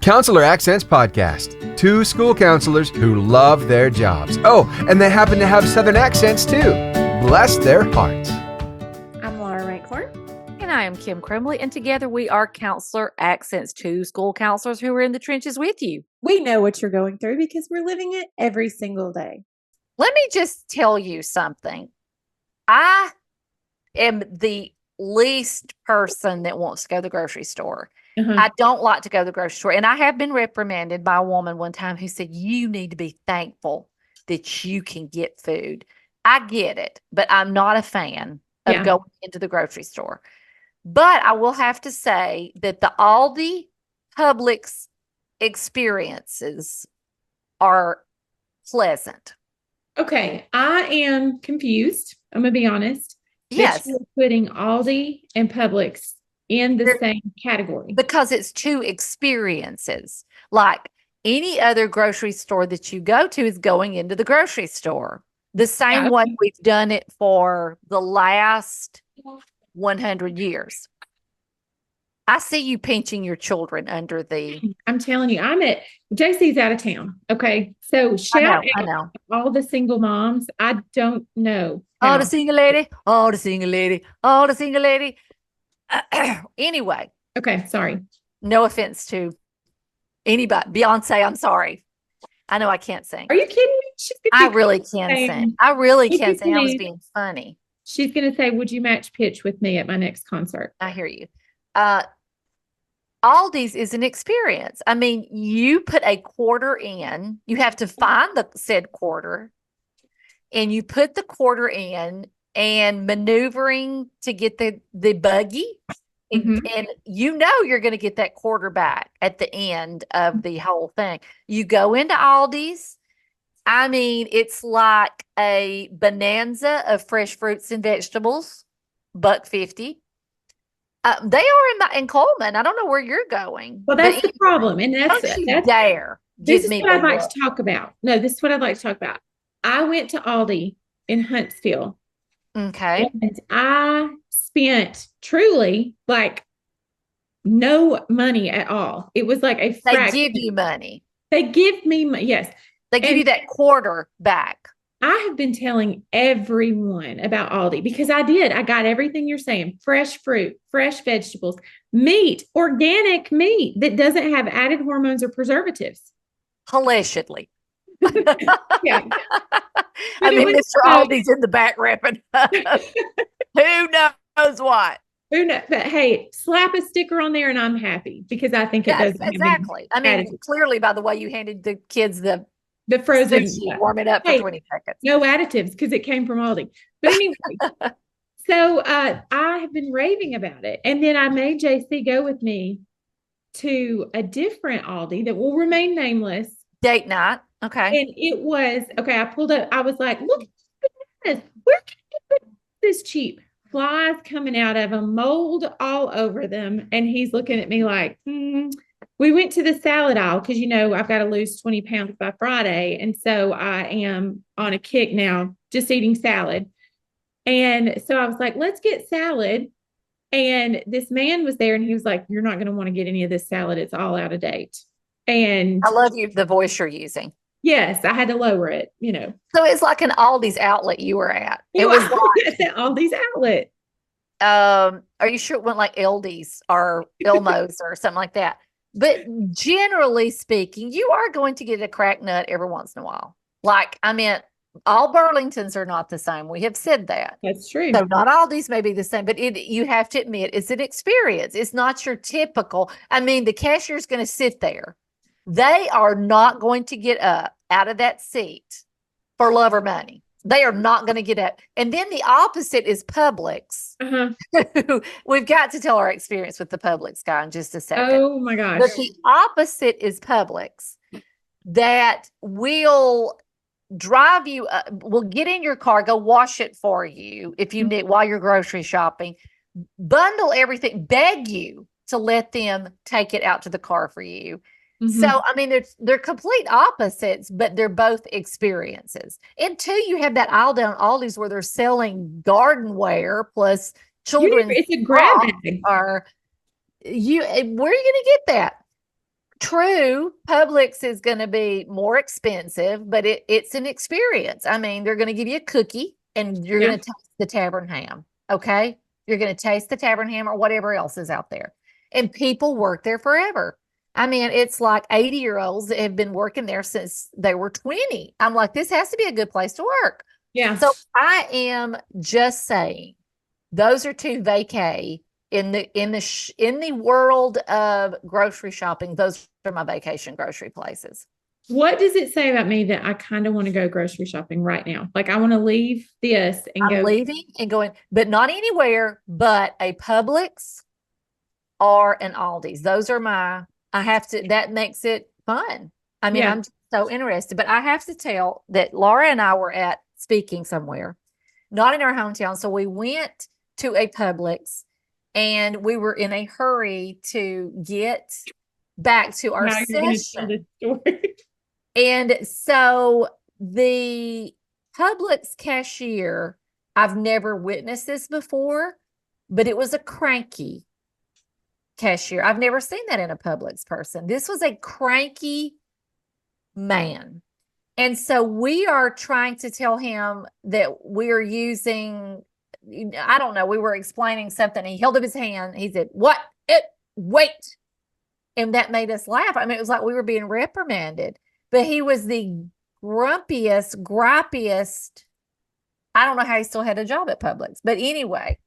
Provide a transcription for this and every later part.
Counselor Accents Podcast. Two school counselors who love their jobs. Oh, and they happen to have Southern accents too. Bless their hearts. I'm Laura Rankhorn. And I am Kim Crumley, and together we are Counselor Accents, two school counselors who are in the trenches with you. We know what you're going through because we're living it every single day. Let me just tell you something. I am the least person that wants to go to the grocery store. I don't like to go to the grocery store. And I have been reprimanded by a woman one time who said, you need to be thankful that you can get food. I get it, but I'm not a fan of going into the grocery store. But I will have to say that the Aldi Publix experiences are pleasant. Okay, I am confused. I'm going to be honest. Yes. You're putting Aldi and Publix in the same category. Because it's two experiences. Like any other grocery store that you go to is going into the grocery store. The same way we've done it for the last 100 years. I see you pinching your children under the... I'm telling you, JC's out of town. Okay. So shout out to all the single moms. I don't know. Oh, the single lady. Oh, the single lady. Oh, the single lady. Anyway. Okay. Sorry. No offense to anybody. Beyonce, I'm sorry. I know I can't sing. Are you kidding me? I really can sing. I really can sing. I was being funny. She's going to say, would you match pitch with me at my next concert? I hear you. Aldi's is an experience. I mean, you put a quarter in, you have to find the said quarter, and you put the quarter in, and maneuvering to get the buggy, and you know you're going to get that quarter back at the end of the whole thing. You go into Aldi's. I mean, it's like a bonanza of fresh fruits and vegetables, $1.50. They are in Coleman. I don't know where you're going. Well, that's the problem. And that's there. This is what I'd like to talk about. No, this is what I'd like to talk about. I went to Aldi in Huntsville. Okay. And I spent truly like no money at all. It was like a fraction. They give you money. They give me money. Yes. They give you that quarter back. I have been telling everyone about Aldi because I did. I got everything you're saying. Fresh fruit, fresh vegetables, meat, organic meat that doesn't have added hormones or preservatives. Allegedly. Yeah. I mean, Mr. Aldi's in the back rapping. Who knows what? Who knows? But hey, slap a sticker on there and I'm happy because I think it does. Exactly. I mean, clearly, by the way, you handed the kids the frozen, warm it up for 20 seconds. No additives because it came from Aldi. But anyway, so I have been raving about it. And then I made JC go with me to a different Aldi that will remain nameless. Date night. Okay. And it was, I pulled up. I was like, look at this. Where can you put this cheap? Flies coming out of them, mold all over them. And he's looking at me like, We went to the salad aisle because, I've got to lose 20 pounds by Friday. And so I am on a kick now, just eating salad. And so I was like, let's get salad. And this man was there and he was like, you're not going to want to get any of this salad. It's all out of date. And I love the voice you're using. Yes, I had to lower it, So it's like an Aldi's outlet you were at. It was like an Aldi's outlet. Are you sure it went like LD's or Elmo's or something like that? But generally speaking, you are going to get a crack nut every once in a while. Like, I mean, all Burlingtons are not the same. We have said that. That's true. So not all these may be the same, but you have to admit it's an experience. It's not your typical. I mean, the cashier's going to sit there. They are not going to get up out of that seat for love or money. They are not going to get up. And then the opposite is Publix. We've got to tell our experience with the Publix guy in just a second. Oh my gosh. But the opposite is Publix that will drive you, will get in your car, go wash it for you if you need while you're grocery shopping, bundle everything, beg you to let them take it out to the car for you. So, I mean, they're complete opposites, but they're both experiences. And two, you have that aisle down Aldi's where they're selling garden wear plus children's. It's a grab bag. Where are you going to get that? True, Publix is going to be more expensive, but it's an experience. I mean, they're going to give you a cookie and you're Yeah. going to taste the tavern ham. Okay. You're going to taste the tavern ham or whatever else is out there. And people work there forever. I mean, it's like 80-year-olds that have been working there since they were 20. I'm like, this has to be a good place to work. Yeah. So I am just saying those are two vacay in the world of grocery shopping. Those are my vacation grocery places. What does it say about me that I kind of want to go grocery shopping right now? Like I want to leave this and I'm go. leaving and going, but not anywhere but a Publix or an Aldi's. Those are that makes it fun. I mean, Yeah. I'm so interested, but I have to tell that Laura and I were at speaking somewhere, not in our hometown. So we went to a Publix and we were in a hurry to get back to our Now you're going to tell session. this story. And so the Publix cashier, I've never witnessed this before, but it was a cranky cashier. I've never seen that in a Publix person. This was a cranky man. And so we are trying to tell him that we're using, I don't know, we were explaining something. He held up his hand. He said, wait. And that made us laugh. I mean, it was like we were being reprimanded, but he was the grumpiest, grippiest. I don't know how he still had a job at Publix, but anyway,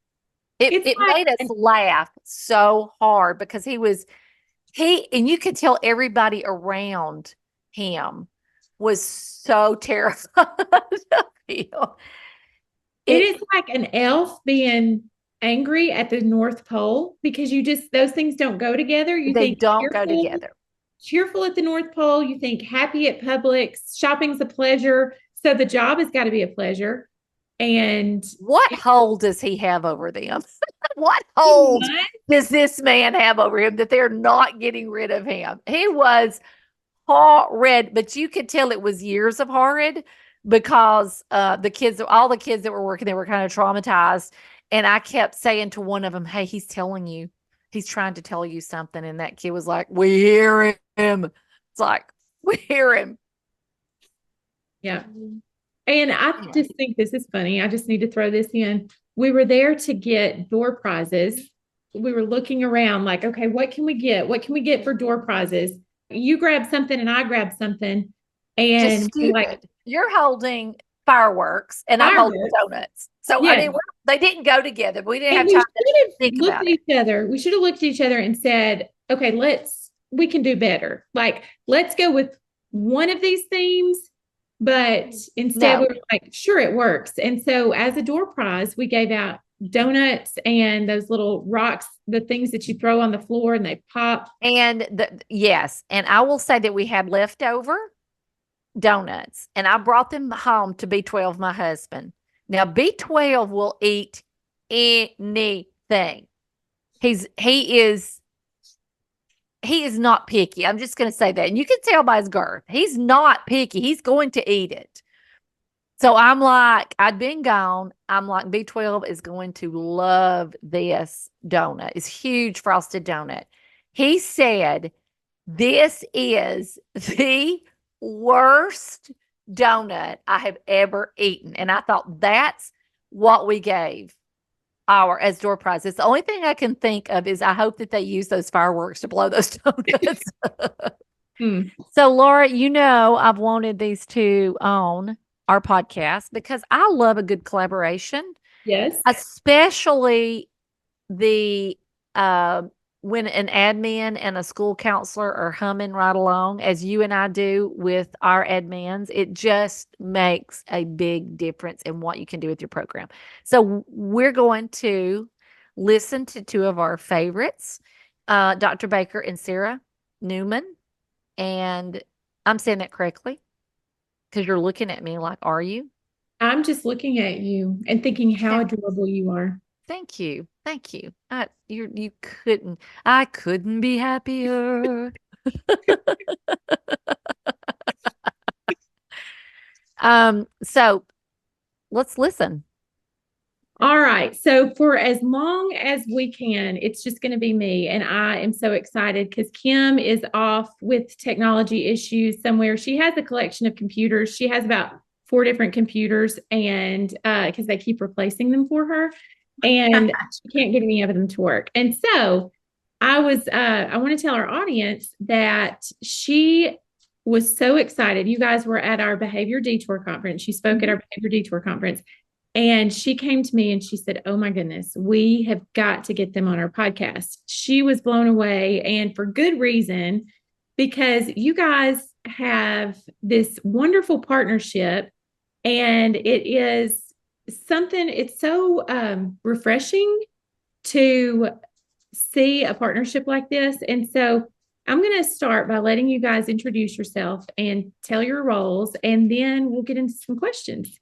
it made us laugh so hard because and you could tell everybody around him was so terrified of him. It is like an elf being angry at the North Pole because those things don't go together. They don't go together. Cheerful at the North Pole, you think happy at Publix, shopping's a pleasure. So the job has got to be a pleasure. And what hold does he have over them? What hold does this man have over him that they're not getting rid of him? He was horrid, but you could tell it was years of horrid because all the kids that were working, they were kind of traumatized. And I kept saying to one of them, hey, he's trying to tell you something. And that kid was like, we hear him. It's like, we hear him. Yeah. And I just think this is funny. I just need to throw this in. We were there to get door prizes. We were looking around like, okay, what can we get? What can we get for door prizes? You grab something and I grab something. And like, you're holding fireworks and I'm holding donuts. So yeah. I mean, they didn't go together. We didn't have time to think about it. We should have looked at each other and said, okay, we can do better. Like, let's go with one of these themes. But instead we were like, sure, it works. And so as a door prize, we gave out donuts and those little rocks, the things that you throw on the floor and they pop. And yes. And I will say that we had leftover donuts and I brought them home to B12, my husband. Now B12 will eat anything. He is not picky. I'm just going to say that. And you can tell by his girth. He's not picky. He's going to eat it. So I'm like, I'd been gone. I'm like, B12 is going to love this donut. It's huge frosted donut. He said, this is the worst donut I have ever eaten. And I thought that's what we gave as door prizes. The only thing I can think of is I hope that they use those fireworks to blow those donuts. So Laura, I've wanted these two on our podcast because I love a good collaboration. Yes. Especially when an admin and a school counselor are humming right along as you and I do with our admins, it just makes a big difference in what you can do with your program. So we're going to listen to two of our favorites, Dr. Baker and Sarah Nauman. And I'm saying that correctly because you're looking at me like, are you? I'm just looking at you and thinking how adorable you are. Thank you. Thank you. I couldn't be happier. So let's listen. All right. So for as long as we can, it's just going to be me. And I am so excited because Kim is off with technology issues somewhere. She has a collection of computers. She has about 4 different computers, and because they keep replacing them for her, and she can't get any of them to work. And so I want to tell our audience that she was so excited. You guys were at our Behavior Detour conference. She spoke at our Behavior Detour conference. And she came to me and she said, "Oh my goodness, we have got to get them on our podcast." She was blown away, and for good reason, because you guys have this wonderful partnership, and it is something, it's so refreshing to see a partnership like this. And so I'm going to start by letting you guys introduce yourself and tell your roles, and then we'll get into some questions.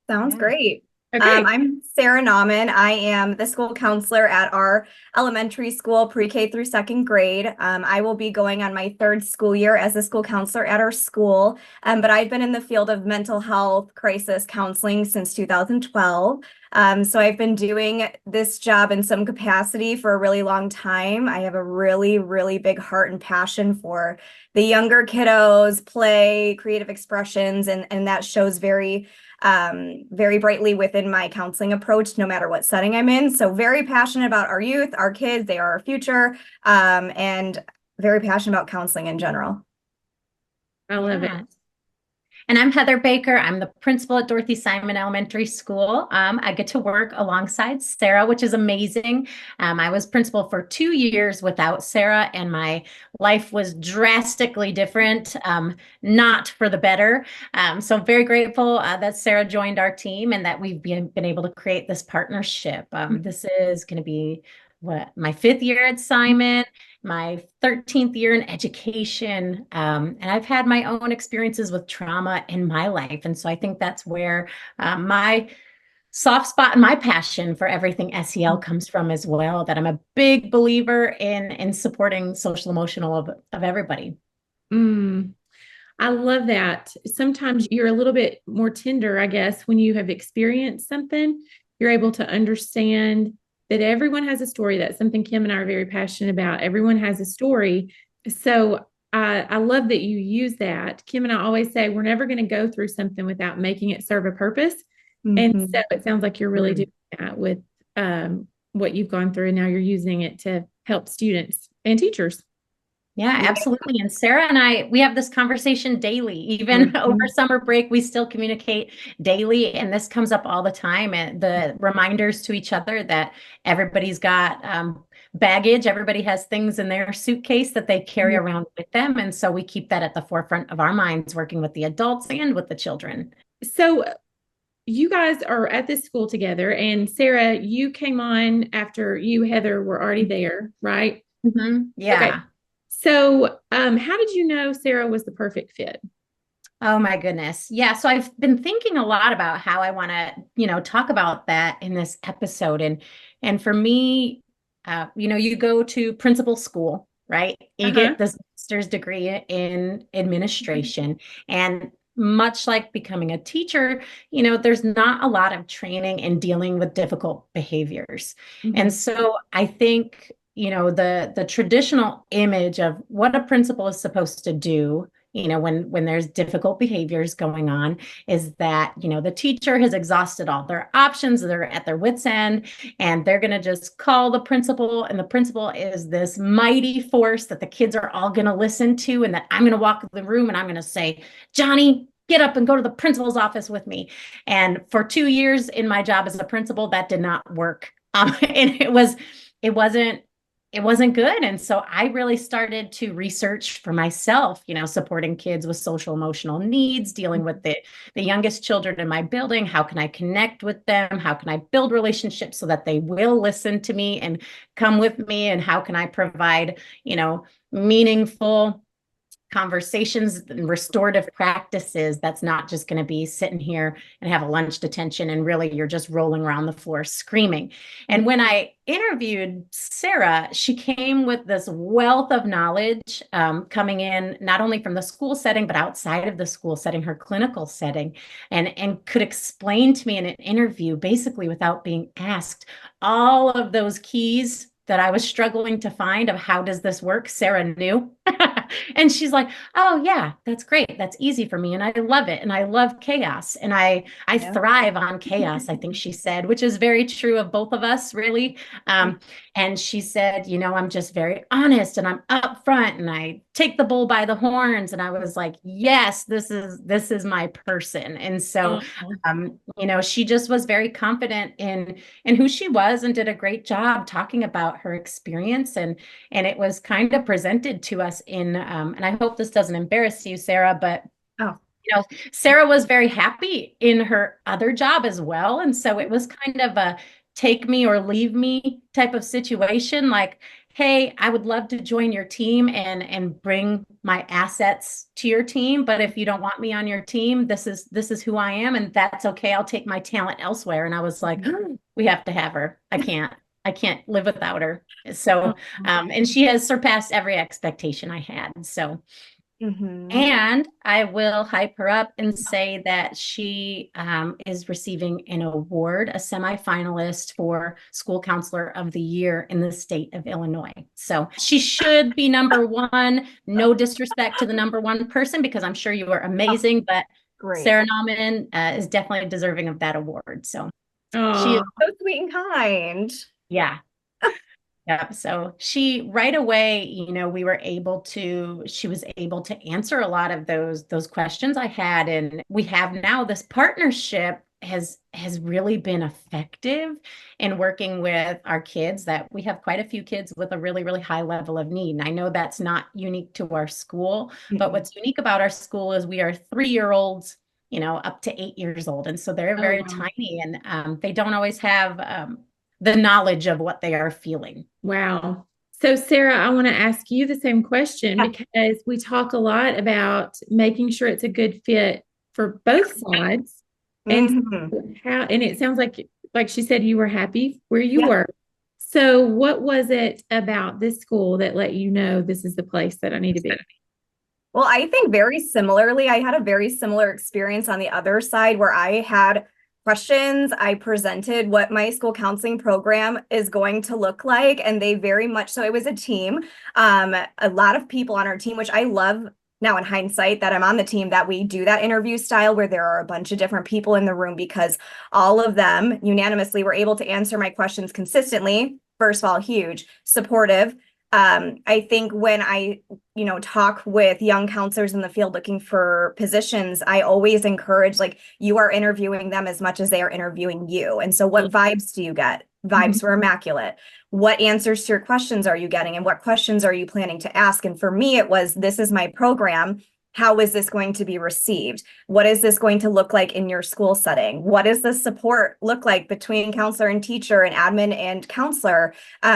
Sounds great. Okay. I'm Sarah Nauman. I am the school counselor at our elementary school, pre-K through second grade. I will be going on my 3rd school year as a school counselor at our school, but I've been in the field of mental health crisis counseling since 2012. So I've been doing this job in some capacity for a really long time. I have a really, really big heart and passion for the younger kiddos, play, creative expressions, and that shows very brightly within my counseling approach, no matter what setting I'm in. So very passionate about our youth, our kids, they are our future, and very passionate about counseling in general. I love it. And I'm Heather Baker. I'm the principal at Dorothy Simon Elementary School. I get to work alongside Sarah, which is amazing. I was principal for 2 years without Sarah, and my life was drastically different, not for the better. So I'm very grateful that Sarah joined our team and that we've been able to create this partnership. This is going to be my 5th year at Simon, my 13th year in education. And I've had my own experiences with trauma in my life. And so I think that's where my soft spot and my passion for everything SEL comes from as well, that I'm a big believer in supporting social emotional of everybody. I love that. Sometimes you're a little bit more tender, I guess, when you have experienced something. You're able to understand that everyone has a story. That's something Kim and I are very passionate about. Everyone has a story. So I love that you use that. Kim and I always say we're never going to go through something without making it serve a purpose. And so it sounds like you're really doing that with what you've gone through, and now you're using it to help students and teachers. Yeah, absolutely. And Sarah and I, we have this conversation daily, even over summer break, we still communicate daily. And this comes up all the time. And the reminders to each other that everybody's got baggage. Everybody has things in their suitcase that they carry around with them. And so we keep that at the forefront of our minds, working with the adults and with the children. So you guys are at this school together, and Sarah, you came on after you, Heather, were already there, right? Yeah. Okay. So how did you know Sarah was the perfect fit? Oh my goodness. Yeah. So I've been thinking a lot about how I want to, talk about that in this episode. And for me, you go to principal school, right? You get this master's degree in administration, and much like becoming a teacher, there's not a lot of training in dealing with difficult behaviors. And so I think the traditional image of what a principal is supposed to do, when there's difficult behaviors going on, is that, the teacher has exhausted all their options, they're at their wits' end, and they're going to just call the principal, and the principal is this mighty force that the kids are all going to listen to, and that I'm going to walk in the room and I'm going to say, "Johnny, get up and go to the principal's office with me." And for 2 years in my job as a principal, that did not work. And it wasn't good. And so I really started to research for myself, supporting kids with social emotional needs, dealing with the youngest children in my building. How can I connect with them? How can I build relationships so that they will listen to me and come with me? And how can I provide, meaningful conversations and restorative practices. That's not just going to be sitting here and have a lunch detention and really you're just rolling around the floor screaming. And when I interviewed Sarah, she came with this wealth of knowledge, coming in not only from the school setting, but outside of the school setting, her clinical setting, and could explain to me in an interview, basically without being asked, all of those keys that I was struggling to find of how does this work. Sarah knew. And she's like, oh yeah, that's great. That's easy for me. And I love it. And I love chaos. And I thrive on chaos, I think she said, which is very true of both of us, really. And she said, I'm just very honest and I'm upfront and I take the bull by the horns. And I was like, yes, this is my person. And so, she just was very confident in who she was and did a great job talking about her experience. And it was kind of presented to us in, and I hope this doesn't embarrass you, Sarah, but Sarah was very happy in her other job as well. And so it was kind of a take me or leave me type of situation. Like, hey, I would love to join your team and bring my assets to your team. But if you don't want me on your team, this is who I am. And that's okay. I'll take my talent elsewhere. And I was like, we have to have her. I can't live without her. So, and she has surpassed every expectation I had. So, and I will hype her up and say that she is receiving an award, a semifinalist for School Counselor of the Year in the state of Illinois. So she should be number one. No disrespect to the number one person, because I'm sure you are amazing, but Great. Sarah Nauman is definitely deserving of that award. So she is so sweet and kind. Yeah. Yeah. So she right away, she was able to answer a lot of those questions I had. And we have now this partnership has really been effective in working with our kids. That we have quite a few kids with a really, really high level of need. And I know that's not unique to our school, but what's unique about our school is we are 3-year-olds, up to 8 years old. And so they're very tiny and they don't always have the knowledge of what they are feeling. Wow. So Sarah, I want to ask you the same question because we talk a lot about making sure it's a good fit for both sides. And and it sounds like she said, you were happy where you were. So what was it about this school that let you know this is the place that I need to be? Well, I think very similarly, I had a very similar experience on the other side where I had questions. I presented what my school counseling program is going to look like, and they very much so. It was a team, a lot of people on our team, which I love now in hindsight that I'm on the team, that we do that interview style where there are a bunch of different people in the room, because all of them unanimously were able to answer my questions consistently. First of all, huge, supportive. I think when I, talk with young counselors in the field looking for positions, I always encourage, you are interviewing them as much as they are interviewing you. And so what vibes do you get? Vibes were immaculate. What answers to your questions are you getting? And what questions are you planning to ask? And for me, it was, this is my program. How is this going to be received? What is this going to look like in your school setting? What does the support look like between counselor and teacher and admin and counselor?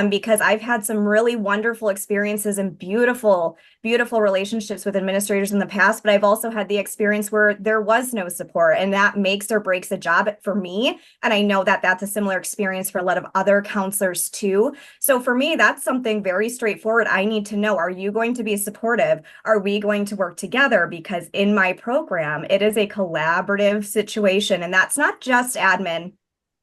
Because I've had some really wonderful experiences and beautiful relationships with administrators in the past, but I've also had the experience where there was no support, and that makes or breaks a job for me. And I know that that's a similar experience for a lot of other counselors too. So for me, that's something very straightforward. I need to know, are you going to be supportive? Are we going to work together? Because in my program, it is a collaborative situation, and that's not just admin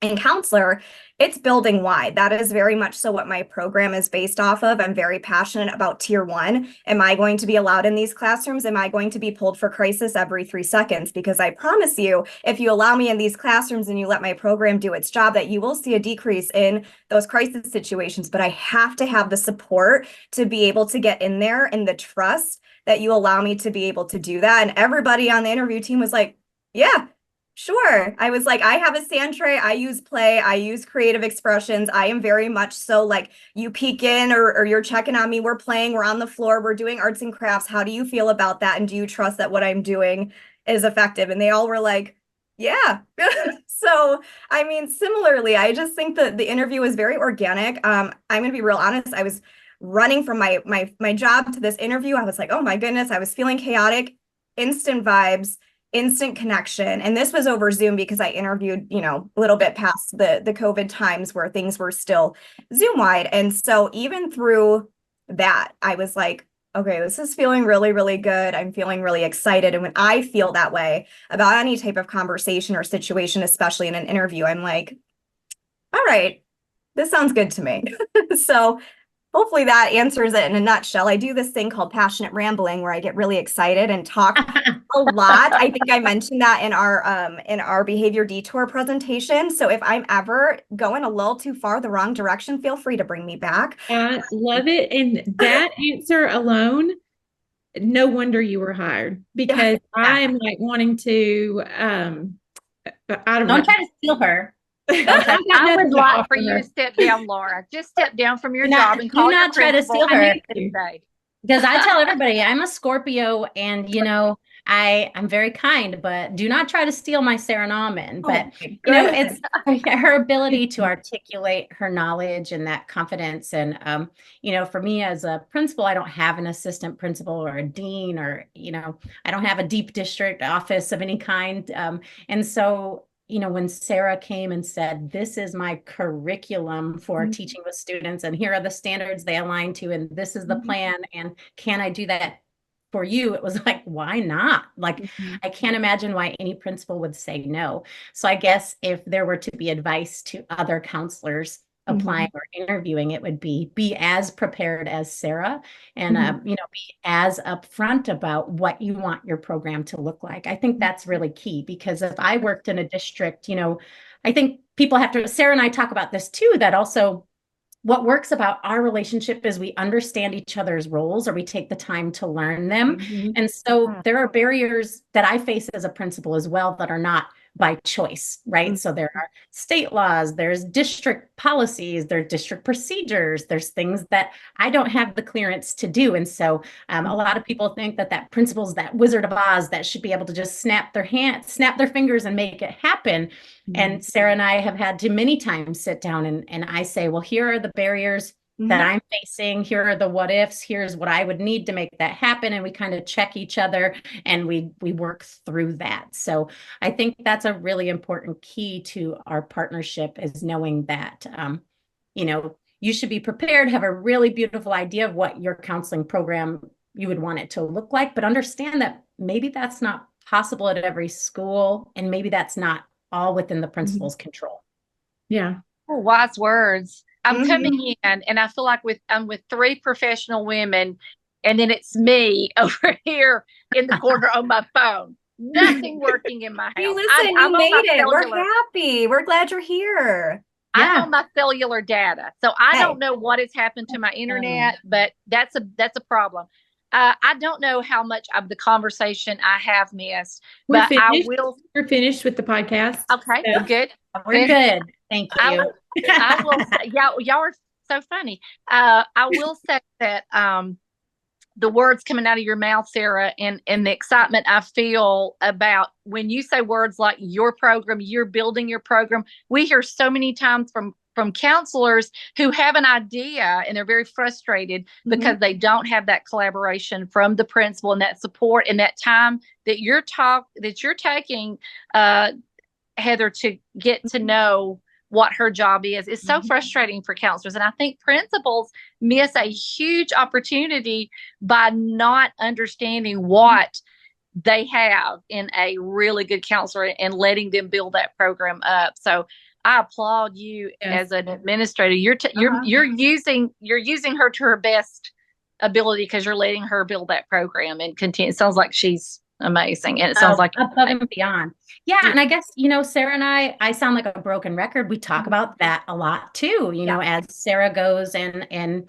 and counselor, it's building wide. That is very much so what my program is based off of. I'm very passionate about tier 1. Am I going to be allowed in these classrooms? Am I going to be pulled for crisis every 3 seconds? Because I promise you, if you allow me in these classrooms and you let my program do its job, that you will see a decrease in those crisis situations. But I have to have the support to be able to get in there, and the trust that you allow me to be able to do that. And everybody on the interview team was like, yeah, sure. I was like, I have a sand tray. I use play. I use creative expressions. I am very much so like, you peek in or you're checking on me. We're playing. We're on the floor. We're doing arts and crafts. How do you feel about that? And do you trust that what I'm doing is effective? And they all were like, yeah. So, I mean, similarly, I just think that the interview was very organic. I'm going to be real honest. I was running from my job to this interview. I was like, oh my goodness, I was feeling chaotic, instant vibes, instant connection. And this was over Zoom because I interviewed, a little bit past the COVID times where things were still Zoom wide. And so even through that, I was like, okay, this is feeling really, really good. I'm feeling really excited. And when I feel that way about any type of conversation or situation, especially in an interview, I'm like, all right, this sounds good to me. So hopefully that answers it in a nutshell. I do this thing called passionate rambling where I get really excited and talk a lot. I think I mentioned that in our behavior detour presentation. So if I'm ever going a little too far the wrong direction, feel free to bring me back. I love it. And that answer alone, no wonder you were hired, because I am like wanting to, I don't know. Don't try to steal her. I would like for you to step down, Laura. Just step down from your job and call your try to steal principal her. and say. Because I tell everybody I'm a Scorpio, and I'm very kind, but do not try to steal my Sarah Nauman. But it's her ability to articulate her knowledge and that confidence. And for me as a principal, I don't have an assistant principal or a dean, or I don't have a deep district office of any kind. And so when Sarah came and said, this is my curriculum for teaching with students, and here are the standards they align to, and this is the plan, and can I do that for you? It was like, why not? Like, I can't imagine why any principal would say no. So I guess if there were to be advice to other counselors applying or interviewing, it would be as prepared as Sarah, and be as upfront about what you want your program to look like. I think that's really key, because if I worked in a district, I think people have to, Sarah and I talk about this too, that also what works about our relationship is we understand each other's roles, or we take the time to learn them. And so there are barriers that I face as a principal as well that are not by choice, right? So there are state laws, there's district policies, there's district procedures, there's things that I don't have the clearance to do. And so a lot of people think that principal's that Wizard of Oz that should be able to just snap their fingers and make it happen. And Sarah and I have had to many times sit down and I say, well, here are the barriers that I'm facing. Here are the what ifs. Here's what I would need to make that happen. And we kind of check each other and we work through that. So I think that's a really important key to our partnership, is knowing that, you should be prepared, have a really beautiful idea of what your counseling program you would want it to look like, but understand that maybe that's not possible at every school. And maybe that's not all within the principal's control. Yeah. Oh, wise words. I'm coming in and I feel like I'm with three professional women, and then it's me over here in the corner on my phone. Nothing working in my house. Hey, listen, you made it. We're happy. We're glad you're here. I'm on my cellular data. So I don't know what has happened to my internet, but that's a problem. I don't know how much of the conversation I have missed, but I will. We're finished with the podcast. Okay, so. Good. We're good. Thank you. I will. Y'all are so funny. I will say that the words coming out of your mouth, Sarah, and the excitement I feel about when you say words like your program, you're building your program. We hear so many times from counselors who have an idea and they're very frustrated because they don't have that collaboration from the principal and that support and that time that you're taking, Heather, to get to know what her job is. It's so frustrating for counselors. And I think principals miss a huge opportunity by not understanding what they have in a really good counselor and letting them build that program up. So I applaud you as an administrator. You're using her to her best ability, because you're letting her build that program and continue. It sounds like she's amazing, and it sounds like above and beyond. Yeah, and I guess Sarah and I sound like a broken record. We talk about that a lot too. As Sarah goes and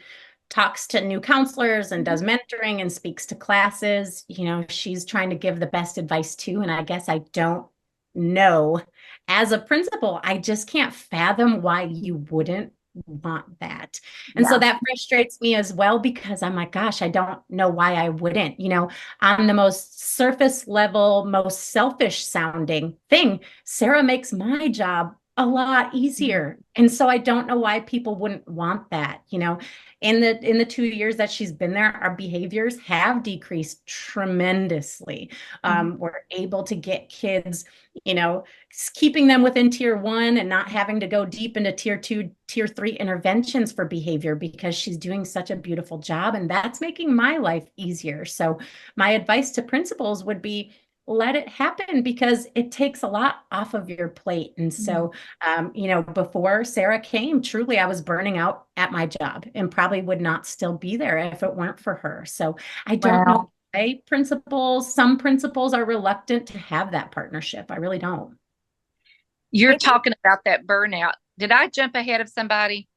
talks to new counselors and does mentoring and speaks to classes. She's trying to give the best advice too. And I guess I don't know. As a principal, I just can't fathom why you wouldn't want that. And so that frustrates me as well, because I'm like, gosh, I don't know why I wouldn't. On the most surface level, most selfish sounding thing, Sarah makes my job a lot easier. And so I don't know why people wouldn't want that. In the 2 years that she's been there, our behaviors have decreased tremendously. We're able to get kids, keeping them within tier 1 and not having to go deep into tier 2, tier 3 interventions for behavior, because she's doing such a beautiful job, and that's making my life easier. So my advice to principals would be, let it happen, because it takes a lot off of your plate. And so, before Sarah came, truly, I was burning out at my job and probably would not still be there if it weren't for her. So I don't know why some principals are reluctant to have that partnership. I really don't. You're talking about that burnout. Did I jump ahead of somebody?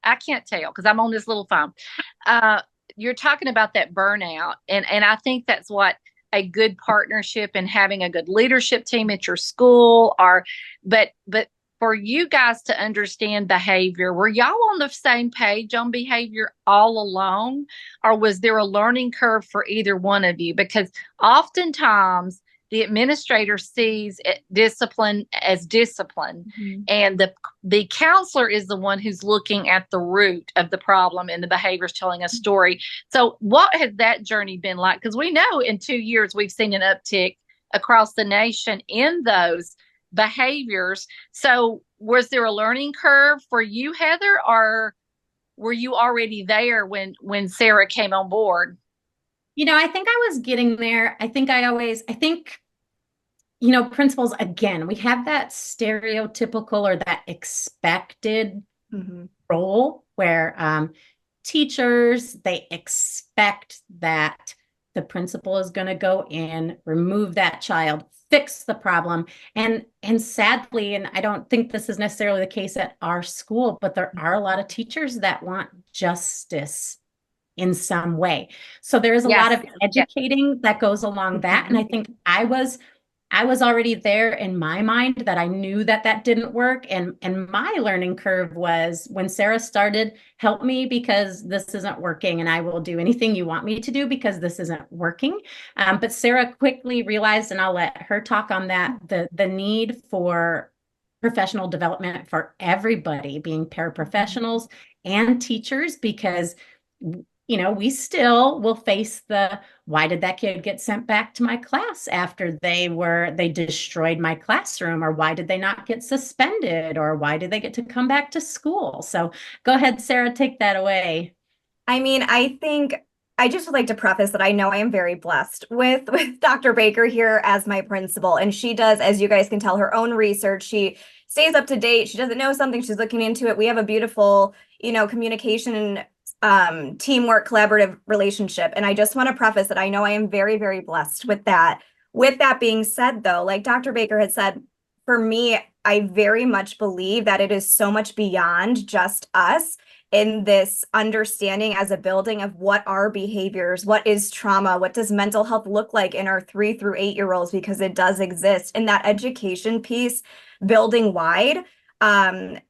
I can't tell because I'm on this little phone. You're talking about that burnout. And I think that's what a good partnership and having a good leadership team at your school are. But for you guys to understand behavior, were y'all on the same page on behavior all along? Or was there a learning curve for either one of you? Because oftentimes the administrator sees discipline as discipline, and the counselor is the one who's looking at the root of the problem and the behaviors, telling a story. So what has that journey been like? Because we know in 2 years we've seen an uptick across the nation in those behaviors. So was there a learning curve for you, Heather, or were you already there when Sarah came on board? I think I was getting there. I think, principals, again, we have that stereotypical or that expected role where teachers, they expect that the principal is going to go in, remove that child, fix the problem. And sadly, and I don't think this is necessarily the case at our school, but there are a lot of teachers that want justice in some way. So there is a lot of educating that goes along that. And I think I was already there in my mind that I knew that didn't work. And my learning curve was when Sarah started, help me because this isn't working, and I will do anything you want me to do because this isn't working. But Sarah quickly realized, and I'll let her talk on that, the need for professional development for everybody, being paraprofessionals and teachers, because we still will face why did that kid get sent back to my class after they destroyed my classroom, or why did they not get suspended, or why did they get to come back to school? So go ahead, Sarah, take that away. I mean, I think I just would like to preface that I know I am very blessed with Dr. Baker here as my principal, and she does, as you guys can tell, her own research. She stays up to date. She doesn't know something, she's looking into it. We have a beautiful, communication and teamwork, collaborative relationship. And I just want to preface that I know I am very, very blessed with that. With that being said, though, like Dr. Baker had said, for me, I very much believe that it is so much beyond just us in this understanding as a building of what are behaviors, what is trauma, what does mental health look like in our 3 through 8 year olds, because it does exist. And that education piece, building wide,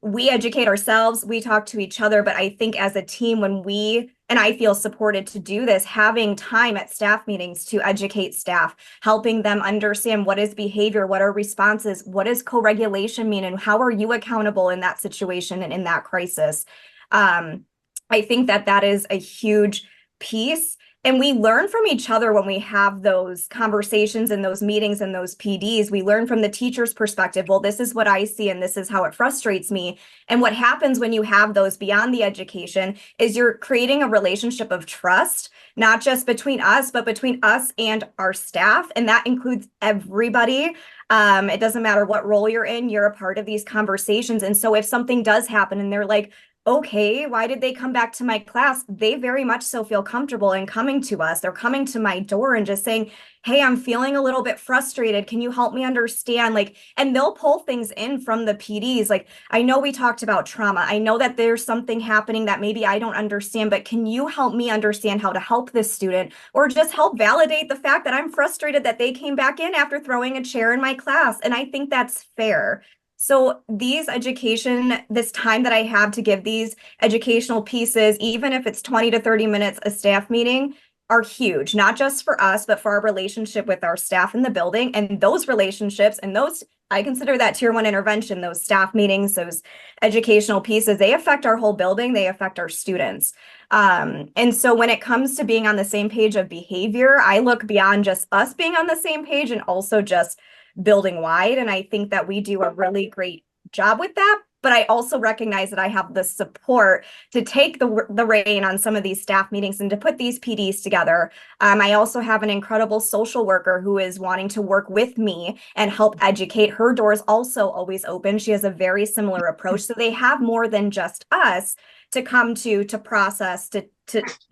we educate ourselves, we talk to each other, but I think as a team, and I feel supported to do this, having time at staff meetings to educate staff, helping them understand what is behavior, what are responses, what does co-regulation mean, and how are you accountable in that situation and in that crisis. I think that is a huge piece. And we learn from each other when we have those conversations and those meetings and those PDs. We learn from the teacher's perspective. Well, this is what I see, and this is how it frustrates me. And what happens when you have those beyond the education is you're creating a relationship of trust, not just between us, but between us and our staff. And that includes everybody. It doesn't matter what role you're in, you're a part of these conversations. And so if something does happen and they're like, okay, why did they come back to my class? They very much so feel comfortable in coming to us. They're coming to my door and just saying, hey, I'm feeling a little bit frustrated. Can you help me understand? And they'll pull things in from the PDs. I know we talked about trauma. I know that there's something happening that maybe I don't understand, but can you help me understand how to help this student, or just help validate the fact that I'm frustrated that they came back in after throwing a chair in my class? And I think that's fair. So this time that I have to give these educational pieces, even if it's 20 to 30 minutes a staff meeting, are huge, not just for us, but for our relationship with our staff in the building. And those relationships and those I consider that tier 1 intervention, those staff meetings, those educational pieces, they affect our whole building, they affect our students. And so when it comes to being on the same page of behavior, I look beyond just us being on the same page and also just building wide. And I think that we do a really great job with that. But I also recognize that I have the support to take the rein on some of these staff meetings and to put these PDs together. I also have an incredible social worker who is wanting to work with me and help educate. Her door's also always open. She has a very similar approach. So they have more than just us to come to process, to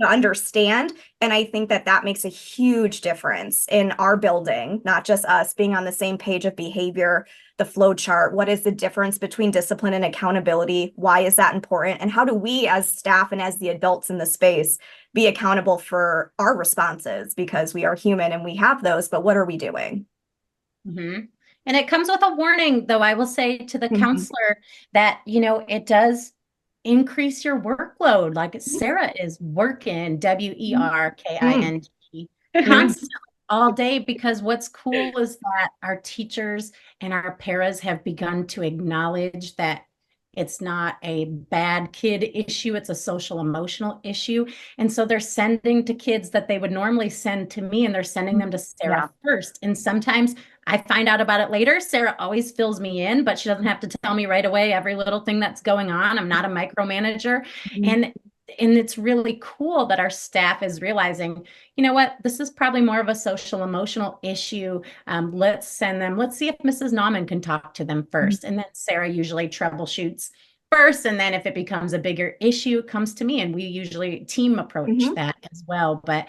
understand. And I think that that makes a huge difference in our building, not just us being on the same page of behavior, the flow chart. What is the difference between discipline and accountability? Why is that important? And how do we as staff and as the adults in the space be accountable for our responses? Because we are human and we have those, but what are we doing? Mm-hmm. And it comes with a warning, though, I will say to the counselor that, it does increase your workload. Like Sarah is working, WERKING, constantly all day, because what's cool is that our teachers and our paras have begun to acknowledge that it's not a bad kid issue, it's a social emotional issue. And so they're sending to kids that they would normally send to me, and they're sending them to Sarah first. And sometimes I find out about it later. Sarah always fills me in, but she doesn't have to tell me right away every little thing that's going on. I'm not a micromanager. And it's really cool that our staff is realizing, you know what, this is probably more of a social emotional issue. Let's send them, let's see if Mrs. Nauman can talk to them first. And then Sarah usually troubleshoots first. And then if it becomes a bigger issue, it comes to me, and we usually team approach that as well. But,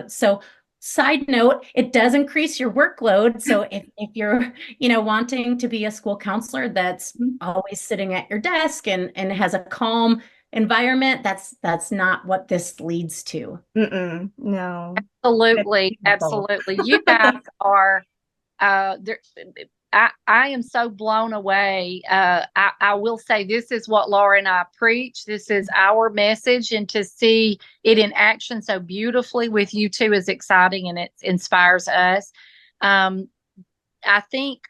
so side note, it does increase your workload. So if you're, wanting to be a school counselor that's always sitting at your desk and has a calm environment, that's not what this leads to. No. Absolutely. You guys are there. I am so blown away. I will say this is what Laura and I preach. This is our message, and to see it in action so beautifully with you two is exciting, and it inspires us. I think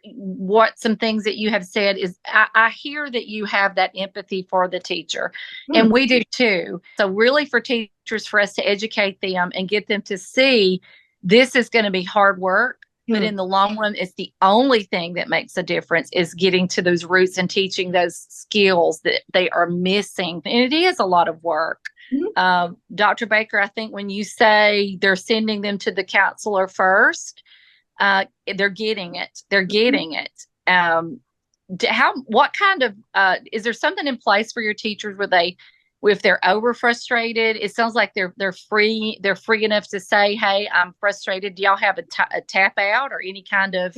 some things that you have said is I hear that you have that empathy for the teacher, and we do too. So really for teachers, for us to educate them and get them to see this is going to be hard work, but in the long run, it's the only thing that makes a difference is getting to those roots and teaching those skills that they are missing. And it is a lot of work. Dr. Baker, I think when you say they're sending them to the counselor first, they're getting it. What kind of, is there something in place for your teachers if they're over frustrated? It sounds like they're free enough to say, hey, I'm frustrated. Do y'all have a tap out or any kind of,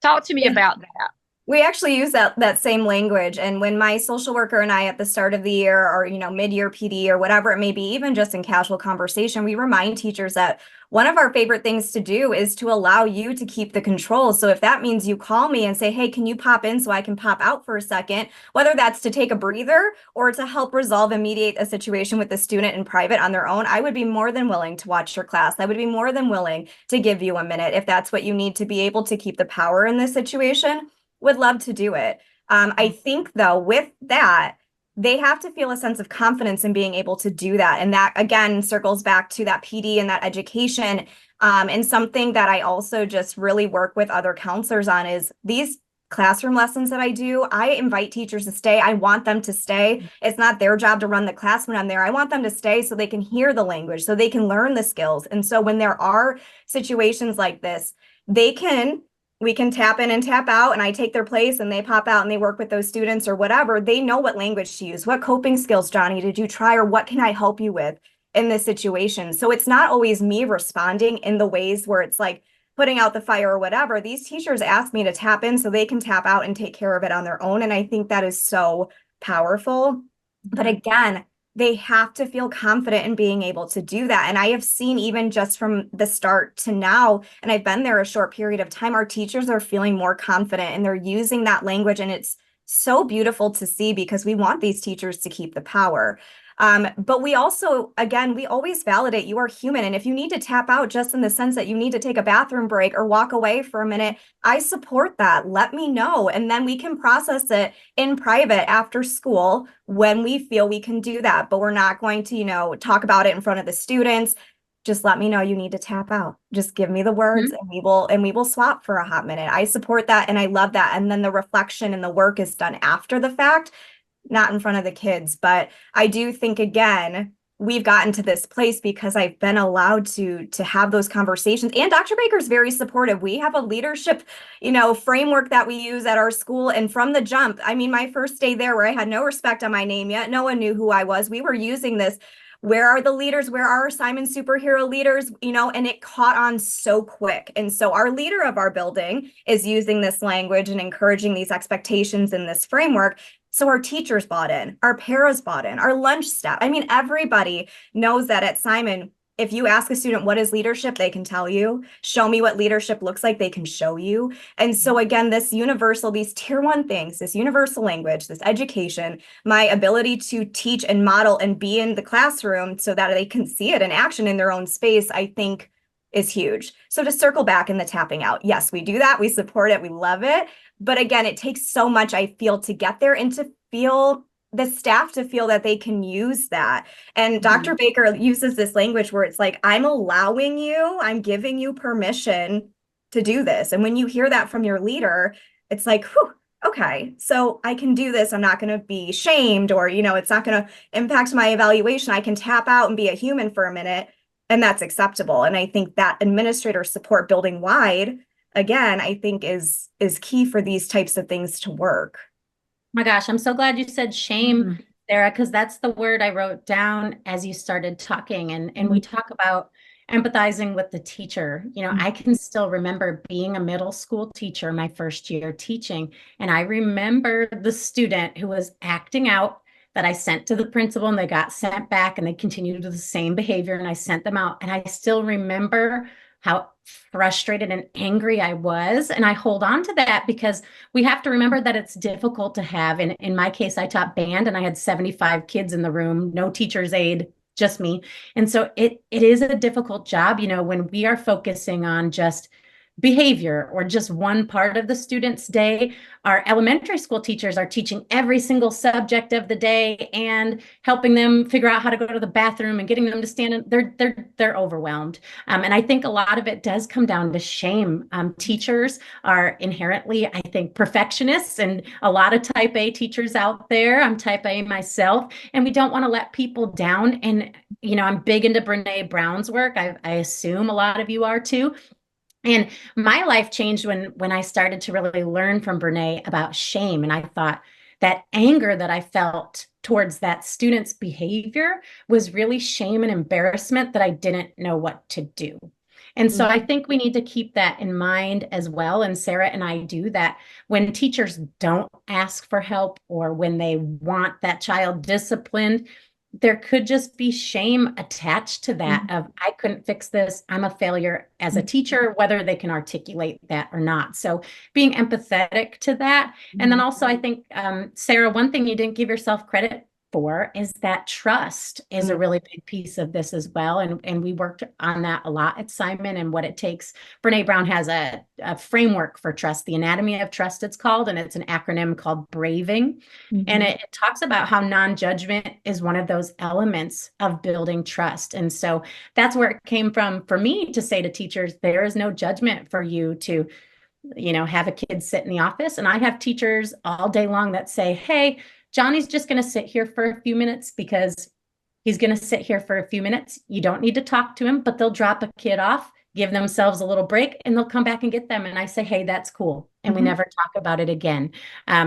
talk to me about that. We actually use that same language. And when my social worker and I at the start of the year or, mid-year PD or whatever it may be, even just in casual conversation, we remind teachers that one of our favorite things to do is to allow you to keep the control. So if that means you call me and say, hey, can you pop in so I can pop out for a second, whether that's to take a breather or to help resolve and mediate a situation with the student in private on their own, I would be more than willing to watch your class. I would be more than willing to give you a minute if that's what you need to be able to keep the power in this situation. Would love to do it. I think, though, with that, they have to feel a sense of confidence in being able to do that. And that, again, circles back to that PD and that education. And something that I also just really work with other counselors on is these classroom lessons that I do. I invite teachers to stay. I want them to stay. It's not their job to run the class when I'm there. I want them to stay so they can hear the language, so they can learn the skills. And so when there are situations like this, we can tap in and tap out, and I take their place and they pop out and they work with those students or whatever. They know what language to use. What coping skills, Johnny, did you try, or what can I help you with in this situation? So it's not always me responding in the ways where it's like putting out the fire or whatever. These teachers ask me to tap in so they can tap out and take care of it on their own. And I think that is so powerful. But again, they have to feel confident in being able to do that. And I have seen, even just from the start to now, and I've been there a short period of time, our teachers are feeling more confident and they're using that language. And it's so beautiful to see, because we want these teachers to keep the power. But we also, again, we always validate you are human. And if you need to tap out just in the sense that you need to take a bathroom break or walk away for a minute, I support that. Let me know. And then we can process it in private after school when we feel we can do that. But we're not going to, talk about it in front of the students. Just let me know you need to tap out. Just give me the words and we will swap for a hot minute. I support that and I love that. And then the reflection and the work is done after the fact, not in front of the kids. But I do think, again, we've gotten to this place because I've been allowed to have those conversations. And Dr. Baker's very supportive. We have a leadership, framework that we use at our school. And from the jump, I mean, my first day there where I had no respect on my name yet, no one knew who I was. We were using this. Where are the leaders? Where are our Simon superhero leaders? And it caught on so quick. And so our leader of our building is using this language and encouraging these expectations in this framework. So our teachers bought in, our paras bought in, our lunch staff. I mean, everybody knows that at Simon, if you ask a student, what is leadership? They can tell you. Show me what leadership looks like. They can show you. And so again, this universal, these tier 1 things, this universal language, this education, my ability to teach and model and be in the classroom so that they can see it in action in their own space, I think is huge. So to circle back in the tapping out, yes, we do that. We support it. We love it. But again, it takes so much, I feel, to get there and to feel the staff to feel that they can use that. And Dr. Baker uses this language where it's like, I'm allowing you, I'm giving you permission to do this. And when you hear that from your leader, it's like, whew, okay, so I can do this. I'm not going to be shamed or, it's not going to impact my evaluation. I can tap out and be a human for a minute. And that's acceptable. And I think that administrator support building wide, again, I think is key for these types of things to work. My gosh, I'm so glad you said shame, Sarah, because that's the word I wrote down as you started talking. And we talk about empathizing with the teacher. I can still remember being a middle school teacher, my first year teaching. And I remember the student who was acting out that I sent to the principal and they got sent back and they continued with the same behavior and I sent them out. And I still remember how frustrated and angry I was. And I hold on to that because we have to remember that it's difficult to have. And in my case, I taught band and I had 75 kids in the room, no teacher's aide, just me. And so it is a difficult job, when we are focusing on just behavior or just one part of the student's day. Our elementary school teachers are teaching every single subject of the day and helping them figure out how to go to the bathroom and getting them to stand. They're overwhelmed. And I think a lot of it does come down to shame. Teachers are inherently, I think, perfectionists, and a lot of type A teachers out there. I'm type A myself, and we don't want to let people down. And, I'm big into Brene Brown's work. I assume a lot of you are too. And my life changed when I started to really learn from Brene about shame. And I thought that anger that I felt towards that student's behavior was really shame and embarrassment that I didn't know what to do. And so I think we need to keep that in mind as well. And Sarah and I do that when teachers don't ask for help or when they want that child disciplined. There could just be shame attached to that of, I couldn't fix this. I'm a failure as a teacher, whether they can articulate that or not. So being empathetic to that. And then also, I think, Sarah, one thing you didn't give yourself credit for is that trust is a really big piece of this as well. And we worked on that a lot at Simon and what it takes. Brene Brown has a framework for trust, the anatomy of trust it's called, and it's an acronym called BRAVING. And it talks about how non-judgment is one of those elements of building trust. And so that's where it came from for me to say to teachers, there is no judgment for you to have a kid sit in the office. And I have teachers all day long that say, hey, Johnny's just going to sit here for a few minutes because he's going to sit here for a few minutes. You don't need to talk to him, but they'll drop a kid off, give themselves a little break, and they'll come back and get them. And I say, hey, that's cool. And we never talk about it again.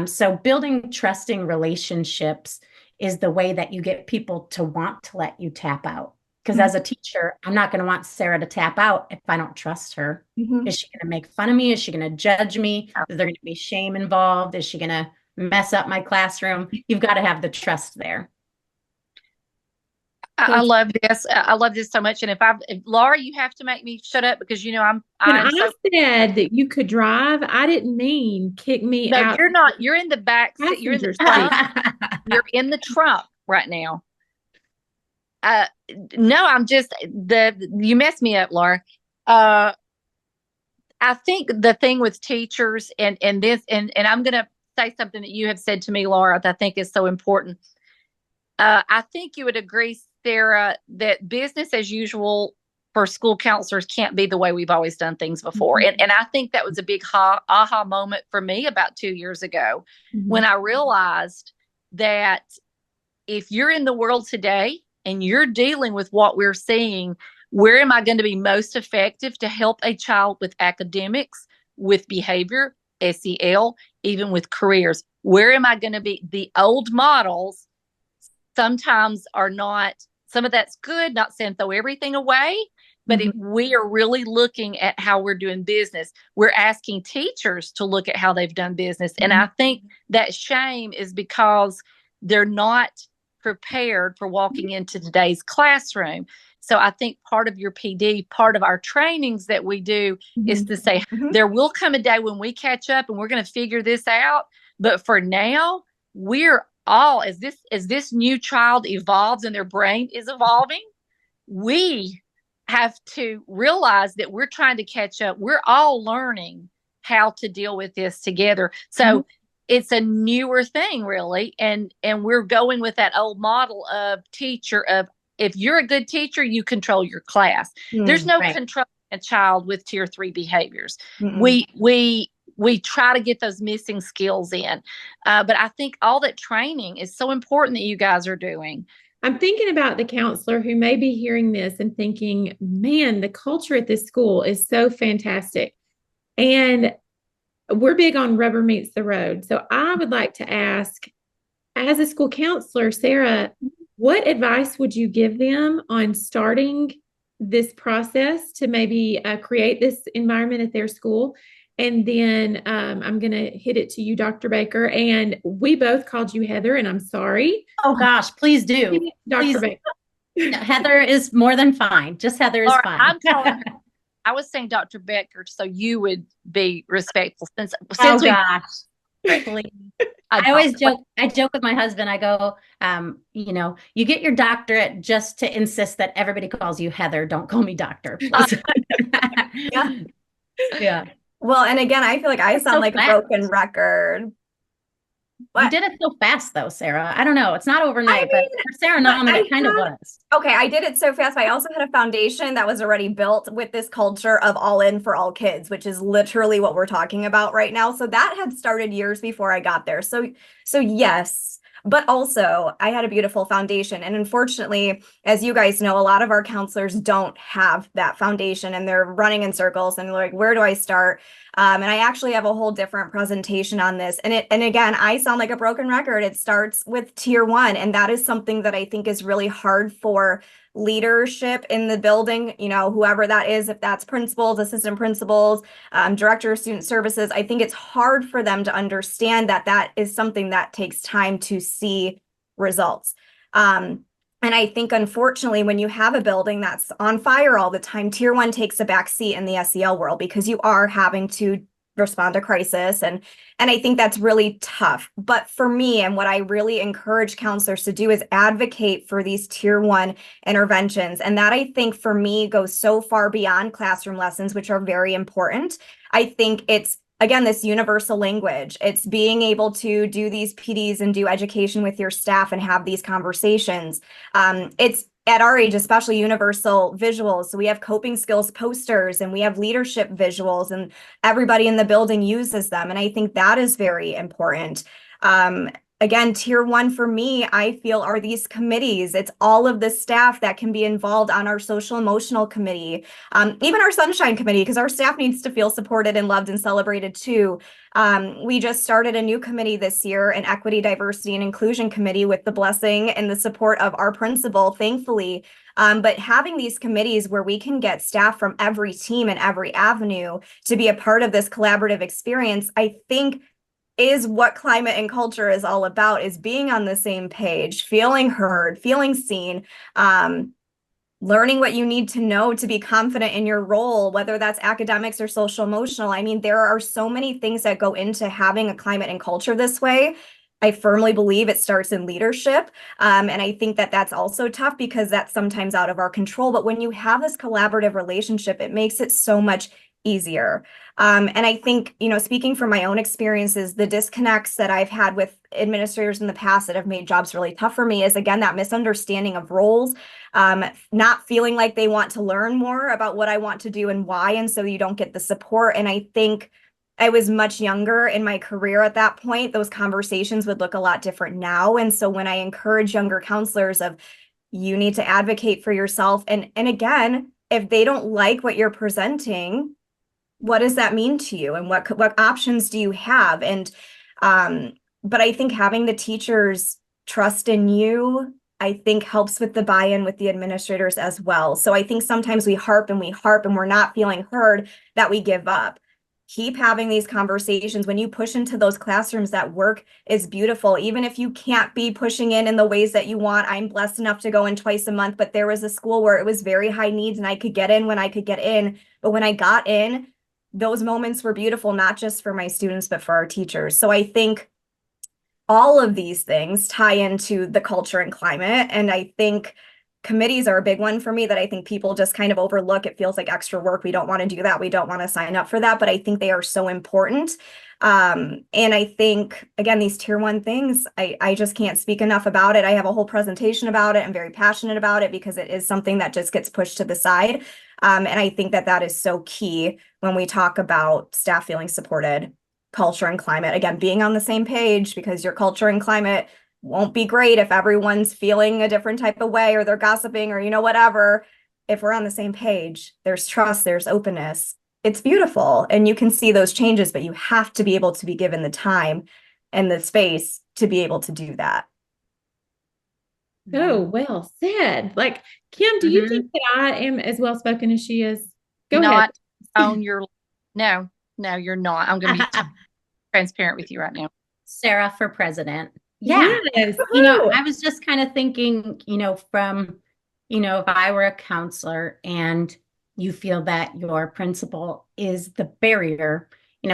So building trusting relationships is the way that you get people to want to let you tap out. Because as a teacher, I'm not going to want Sarah to tap out if I don't trust her. Is she going to make fun of me? Is she going to judge me? Is there going to be shame involved? Is she going to mess up my classroom? You've got to have the trust there. I love this. I love this so much. And if Laura, you have to make me shut up because I'm said that you could drive, I didn't mean kick me out. No, you're not. You're in the back seat. You're in the trunk. You're in the trunk right now. Uh, no, you messed me up, Laura. Uh, I think the thing with teachers and this, and I'm going to say something that you have said to me, Laura, that I think is so important. I think you would agree, Sarah, that business as usual for school counselors can't be the way we've always done things before. And I think that was a big aha moment for me about 2 years ago when I realized that if you're in the world today and you're dealing with what we're seeing, where am I going to be most effective to help a child with academics, with behavior, SEL, even with careers? Where am I going to be? The old models sometimes are not, some of that's good, not saying throw everything away, but if we are really looking at how we're doing business, we're asking teachers to look at how they've done business. And I think that shame is because they're not prepared for walking into today's classroom. So I think part of your PD, part of our trainings that we do is to say, there will come a day when we catch up and we're going to figure this out. But for now, we're all, as this new child evolves and their brain is evolving, we have to realize that we're trying to catch up. We're all learning how to deal with this together. So it's a newer thing, really. And we're going with that old model of teacher of, if you're a good teacher, you control your class. There's no controlling a child with tier 3 behaviors. We try to get those missing skills in. But I think all that training is so important that you guys are doing. I'm thinking about the counselor who may be hearing this and thinking, man, the culture at this school is so fantastic. And we're big on rubber meets the road. So I would like to ask, as a school counselor, Sarah, what advice would you give them on starting this process to maybe create this environment at their school? And then I'm going to hit it to you, Dr. Baker. And we both called you Heather, and I'm sorry. Oh, gosh, please do. Dr. Baker. Heather is more than fine. Just Heather is fine. I'm calling her. I was saying Dr. Becker, so you would be respectful. Since gosh. I always joke. I joke with my husband. I go, you get your doctorate just to insist that everybody calls you Heather. Don't call me doctor. Yeah. Well, and again, I feel like I sound like a broken record. You did it so fast, though, Sarah. I don't know. It's not overnight, but for Sarah Nauman, it kind of was. Okay, I did it so fast. I also had a foundation that was already built with this culture of all in for all kids, which is literally what we're talking about right now. So that had started years before I got there. So yes, but also I had a beautiful foundation. And unfortunately, as you guys know, a lot of our counselors don't have that foundation and they're running in circles and they're like, where do I start? And I actually have a whole different presentation on this. And again, I sound like a broken record. It starts with tier 1. And that is something that I think is really hard for leadership in the building, whoever that is, if that's principals, assistant principals, director of student services. I think it's hard for them to understand that that is something that takes time to see results. And I think, unfortunately, when you have a building that's on fire all the time, tier 1 takes a back seat in the SEL world because you are having to respond to crisis. And I think that's really tough. But for me, and what I really encourage counselors to do is advocate for these tier 1 interventions. And that, I think, for me, goes so far beyond classroom lessons, which are very important. I think it's, again, this universal language. It's being able to do these PDs and do education with your staff and have these conversations. It's at our age, especially universal visuals. So we have coping skills posters and we have leadership visuals and everybody in the building uses them. And I think that is very important. Again, tier 1 for me, I feel, are these committees. It's all of the staff that can be involved on our social emotional committee, even our sunshine committee, because our staff needs to feel supported and loved and celebrated too. We just started a new committee this year, an equity, diversity, and inclusion committee with the blessing and the support of our principal, thankfully. But having these committees where we can get staff from every team and every avenue to be a part of this collaborative experience, I think is what climate and culture is all about, is being on the same page, feeling heard, feeling seen, learning what you need to know to be confident in your role, whether that's academics or social emotional. I mean, there are so many things that go into having a climate and culture this way. I firmly believe it starts in leadership. And I think that that's also tough because that's sometimes out of our control. But when you have this collaborative relationship, it makes it so much easier. And I think, speaking from my own experiences, the disconnects that I've had with administrators in the past that have made jobs really tough for me is, again, that misunderstanding of roles, not feeling like they want to learn more about what I want to do and why. And so you don't get the support. And I think I was much younger in my career at that point. Those conversations would look a lot different now. And so when I encourage younger counselors of, you need to advocate for yourself. And again, if they don't like what you're presenting, what does that mean to you? And what options do you have? And, but I think having the teachers trust in you, I think helps with the buy-in with the administrators as well. So I think sometimes we harp and we're not feeling heard, that we give up. Keep having these conversations. When you push into those classrooms, that work is beautiful. Even if you can't be pushing in the ways that you want. I'm blessed enough to go in twice a month, but there was a school where it was very high needs and I could get in when I could get in. But when I got in, those moments were beautiful, not just for my students, but for our teachers. So I think all of these things tie into the culture and climate. And I think committees are a big one for me that I think people just kind of overlook. It feels like extra work. We don't want to do that. We don't want to sign up for that, but I think they are so important. And I think, again, these tier 1 things, I just can't speak enough about it. I have a whole presentation about it. I'm very passionate about it because it is something that just gets pushed to the side. And I think that is so key when we talk about staff feeling supported, culture and climate. Again, being on the same page, because your culture and climate won't be great if everyone's feeling a different type of way or they're gossiping or whatever. If we're on the same page, there's trust, there's openness. It's beautiful. And you can see those changes, but you have to be able to be given the time and the space to be able to do that. Oh, well said. Like, Kim, do you think that I am as well spoken as she is? Go ahead. On your no, you're not. I'm going to be transparent with you right now. Sarah for president. Yeah. Yes. I was just kind of thinking, from, if I were a counselor and you feel that your principal is the barrier,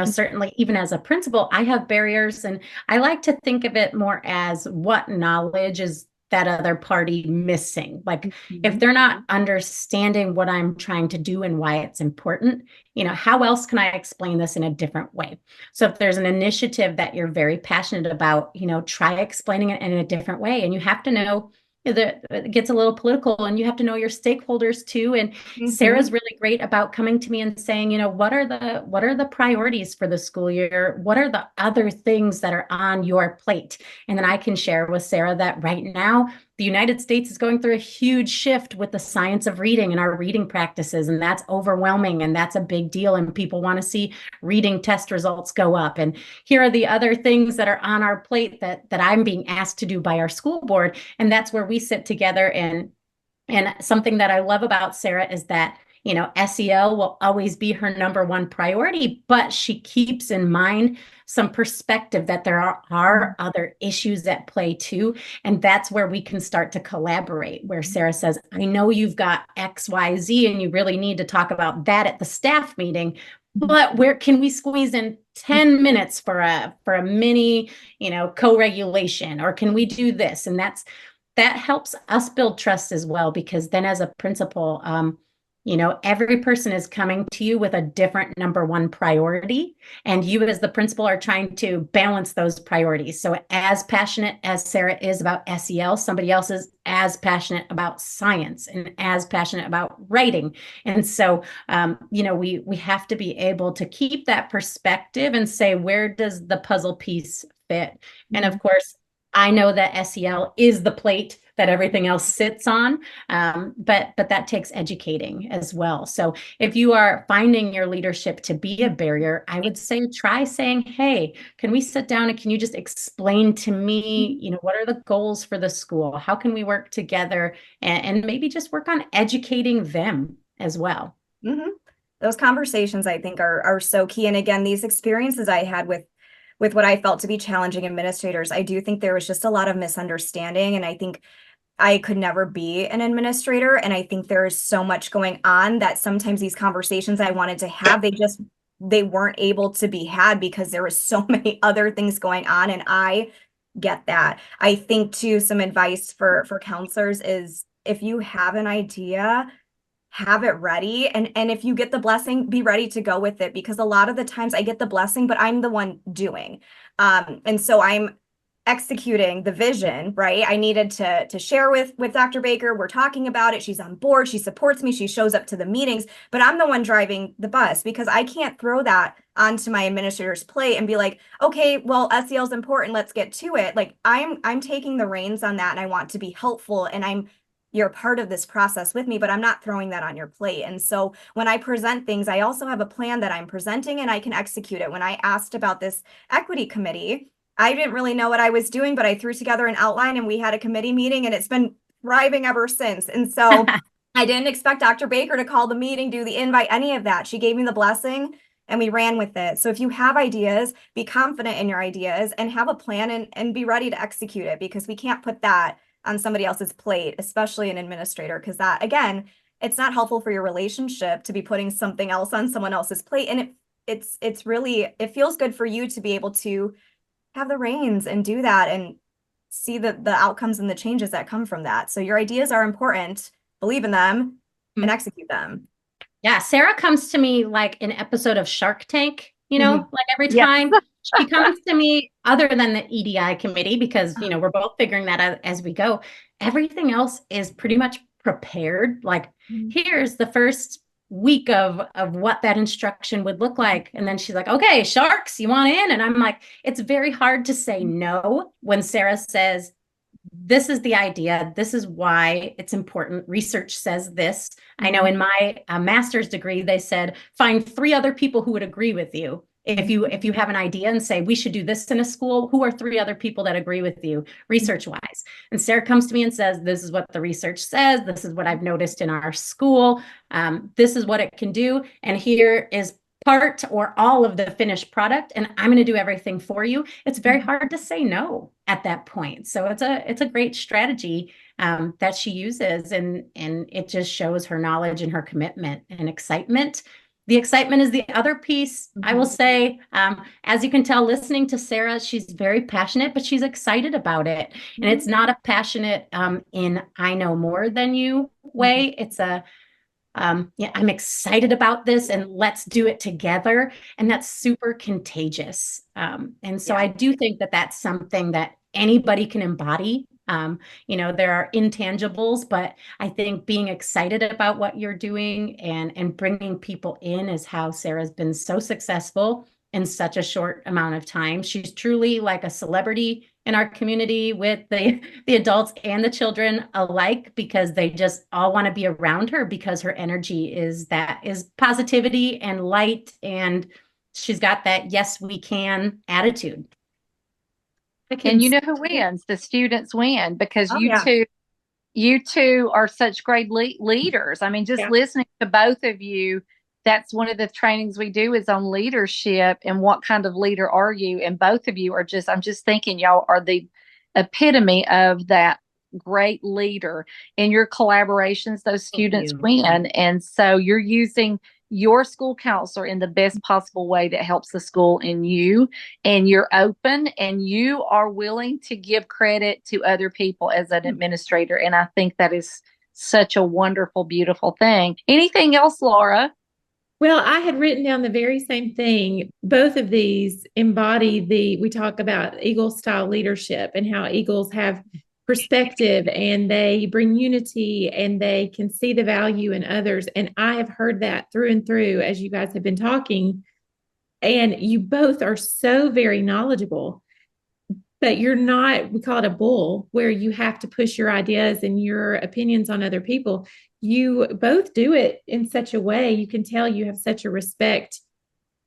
certainly even as a principal, I have barriers, and I like to think of it more as what knowledge is that other party missing. Like if they're not understanding what I'm trying to do and why it's important, how else can I explain this in a different way? So if there's an initiative that you're very passionate about, try explaining it in a different way. And you have to know that it gets a little political, and you have to know your stakeholders too. And Sarah's really great about coming to me and saying, what are the priorities for the school year? What are the other things that are on your plate? And then I can share with Sarah that right now, the United States is going through a huge shift with the science of reading and our reading practices, and that's overwhelming, and that's a big deal, and people want to see reading test results go up. And here are the other things that are on our plate that I'm being asked to do by our school board, and that's where we sit together. And something that I love about Sarah is that SEL will always be her number one priority, but she keeps in mind some perspective that there are other issues at play too. And that's where we can start to collaborate, where Sarah says, I know you've got X, Y, Z, and you really need to talk about that at the staff meeting, but where can we squeeze in 10 minutes for a mini, co-regulation, or can we do this? And that helps us build trust as well, because then as a principal, every person is coming to you with a different number one priority, and you as the principal are trying to balance those priorities. So as passionate as Sarah is about SEL, somebody else is as passionate about science and as passionate about writing. And so, we have to be able to keep that perspective and say, where does the puzzle piece fit? And of course, I know that SEL is the plate that everything else sits on, but that takes educating as well. So if you are finding your leadership to be a barrier, I would say try saying, hey, can we sit down and can you just explain to me, what are the goals for the school? How can we work together, and maybe just work on educating them as well? Those conversations, I think, are so key. And again, these experiences I had with what I felt to be challenging administrators, I do think there was just a lot of misunderstanding. And I think I could never be an administrator. And I think there is so much going on that sometimes these conversations I wanted to have, they weren't able to be had because there was so many other things going on. And I get that. I think too, some advice for counselors is if you have an idea, have it ready. And if you get the blessing, be ready to go with it, because a lot of the times I get the blessing, but I'm the one doing. And so I'm executing the vision, right? I needed to share with Dr. Baker. We're talking about it. She's on board. She supports me. She shows up to the meetings, but I'm the one driving the bus, because I can't throw that onto my administrator's plate and be like, okay, well, SEL is important. Let's get to it. Like I'm taking the reins on that, and I want to be helpful, and you're part of this process with me, but I'm not throwing that on your plate. And so when I present things, I also have a plan that I'm presenting and I can execute it. When I asked about this equity committee, I didn't really know what I was doing, but I threw together an outline and we had a committee meeting, and it's been thriving ever since. And so I didn't expect Dr. Baker to call the meeting, do the invite, any of that. She gave me the blessing and we ran with it. So if you have ideas, be confident in your ideas and have a plan, and be ready to execute it, because we can't put that on somebody else's plate, especially an administrator, because that, again, it's not helpful for your relationship to be putting something else on someone else's plate. And it's really, it feels good for you to be able to have the reins and do that and see the outcomes and the changes that come from that. So your ideas are important, believe in them and execute them. Yeah, Sarah comes to me like an episode of Shark Tank, like every time she comes to me, other than the EDI committee, because, we're both figuring that out as we go. Everything else is pretty much prepared. Like, here's the first week of what that instruction would look like. And then she's like, okay, sharks, you want in? And I'm like, it's very hard to say no when Sarah says, this is the idea. This is why it's important. Research says this. I know in my master's degree, they said, find 3 other people who would agree with you. If you have an idea and say, we should do this in a school, who are 3 other people that agree with you research wise? And Sarah comes to me and says, this is what the research says. This is what I've noticed in our school. This is what it can do. And here is part or all of the finished product, and I'm going to do everything for you. It's very hard to say no at that point. So it's a great strategy that she uses, and it just shows her knowledge and her commitment and excitement. The excitement is the other piece. I will say, as you can tell, listening to Sarah, she's very passionate, but she's excited about it. And it's not a passionate in I know more than you way. It's a I'm excited about this and let's do it together. And that's super contagious. And so I do think that that's something that anybody can embody. There are intangibles, but I think being excited about what you're doing and bringing people in is how Sarah's been so successful in such a short amount of time. She's truly like a celebrity in our community with the adults and the children alike, because they just all want to be around her, because her energy is positivity and light, and she's got that yes we can attitude. And you know who wins? The students win, because you two are such great leaders. I mean, just listening to both of you, that's one of the trainings we do is on leadership and what kind of leader are you? And both of you are I'm just thinking y'all are the epitome of that great leader. In your collaborations, those students win. And so you're using your school counselor in the best possible way that helps the school and you, and you're open and you are willing to give credit to other people as an administrator. And I think that is such a wonderful, beautiful thing. Anything else, Laura? Well, I had written down the very same thing. Both of these embody we talk about Eagle style leadership and how Eagles have perspective and they bring unity and they can see the value in others. And I have heard that through and through as you guys have been talking. And you both are so very knowledgeable, but you're not, we call it a bull, where you have to push your ideas and your opinions on other people. You both do it in such a way, you can tell you have such a respect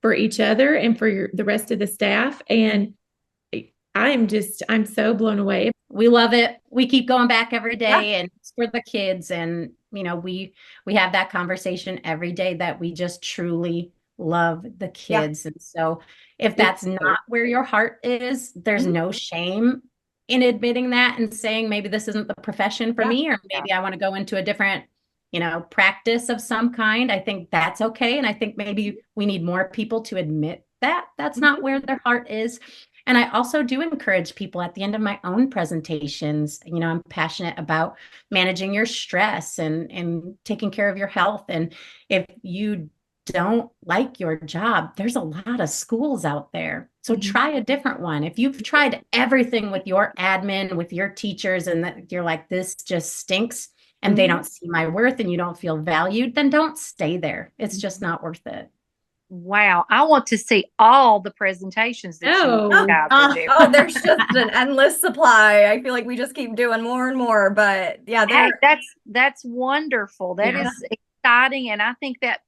for each other and for the rest of the staff. And I'm so blown away. We love it. We keep going back every day and it's for the kids. And, we have that conversation every day that we just truly love the kids. And so if that's not where your heart is, there's no shame in admitting that and saying, maybe this isn't the profession for me, or maybe I want to go into a different, practice of some kind. I think that's okay. And I think maybe we need more people to admit that that's not where their heart is. And I also do encourage people at the end of my own presentations. I'm passionate about managing your stress and taking care of your health. And if you don't like your job, there's a lot of schools out there. So try a different one. If you've tried everything with your admin, with your teachers, and that you're like, this just stinks, and they don't see my worth and you don't feel valued, then don't stay there. It's just not worth it. Wow. I want to see all the presentations that you guys are doing. Oh, there's just an endless supply. I feel like we just keep doing more and more, but yeah, hey, that's wonderful. That is exciting. And I think that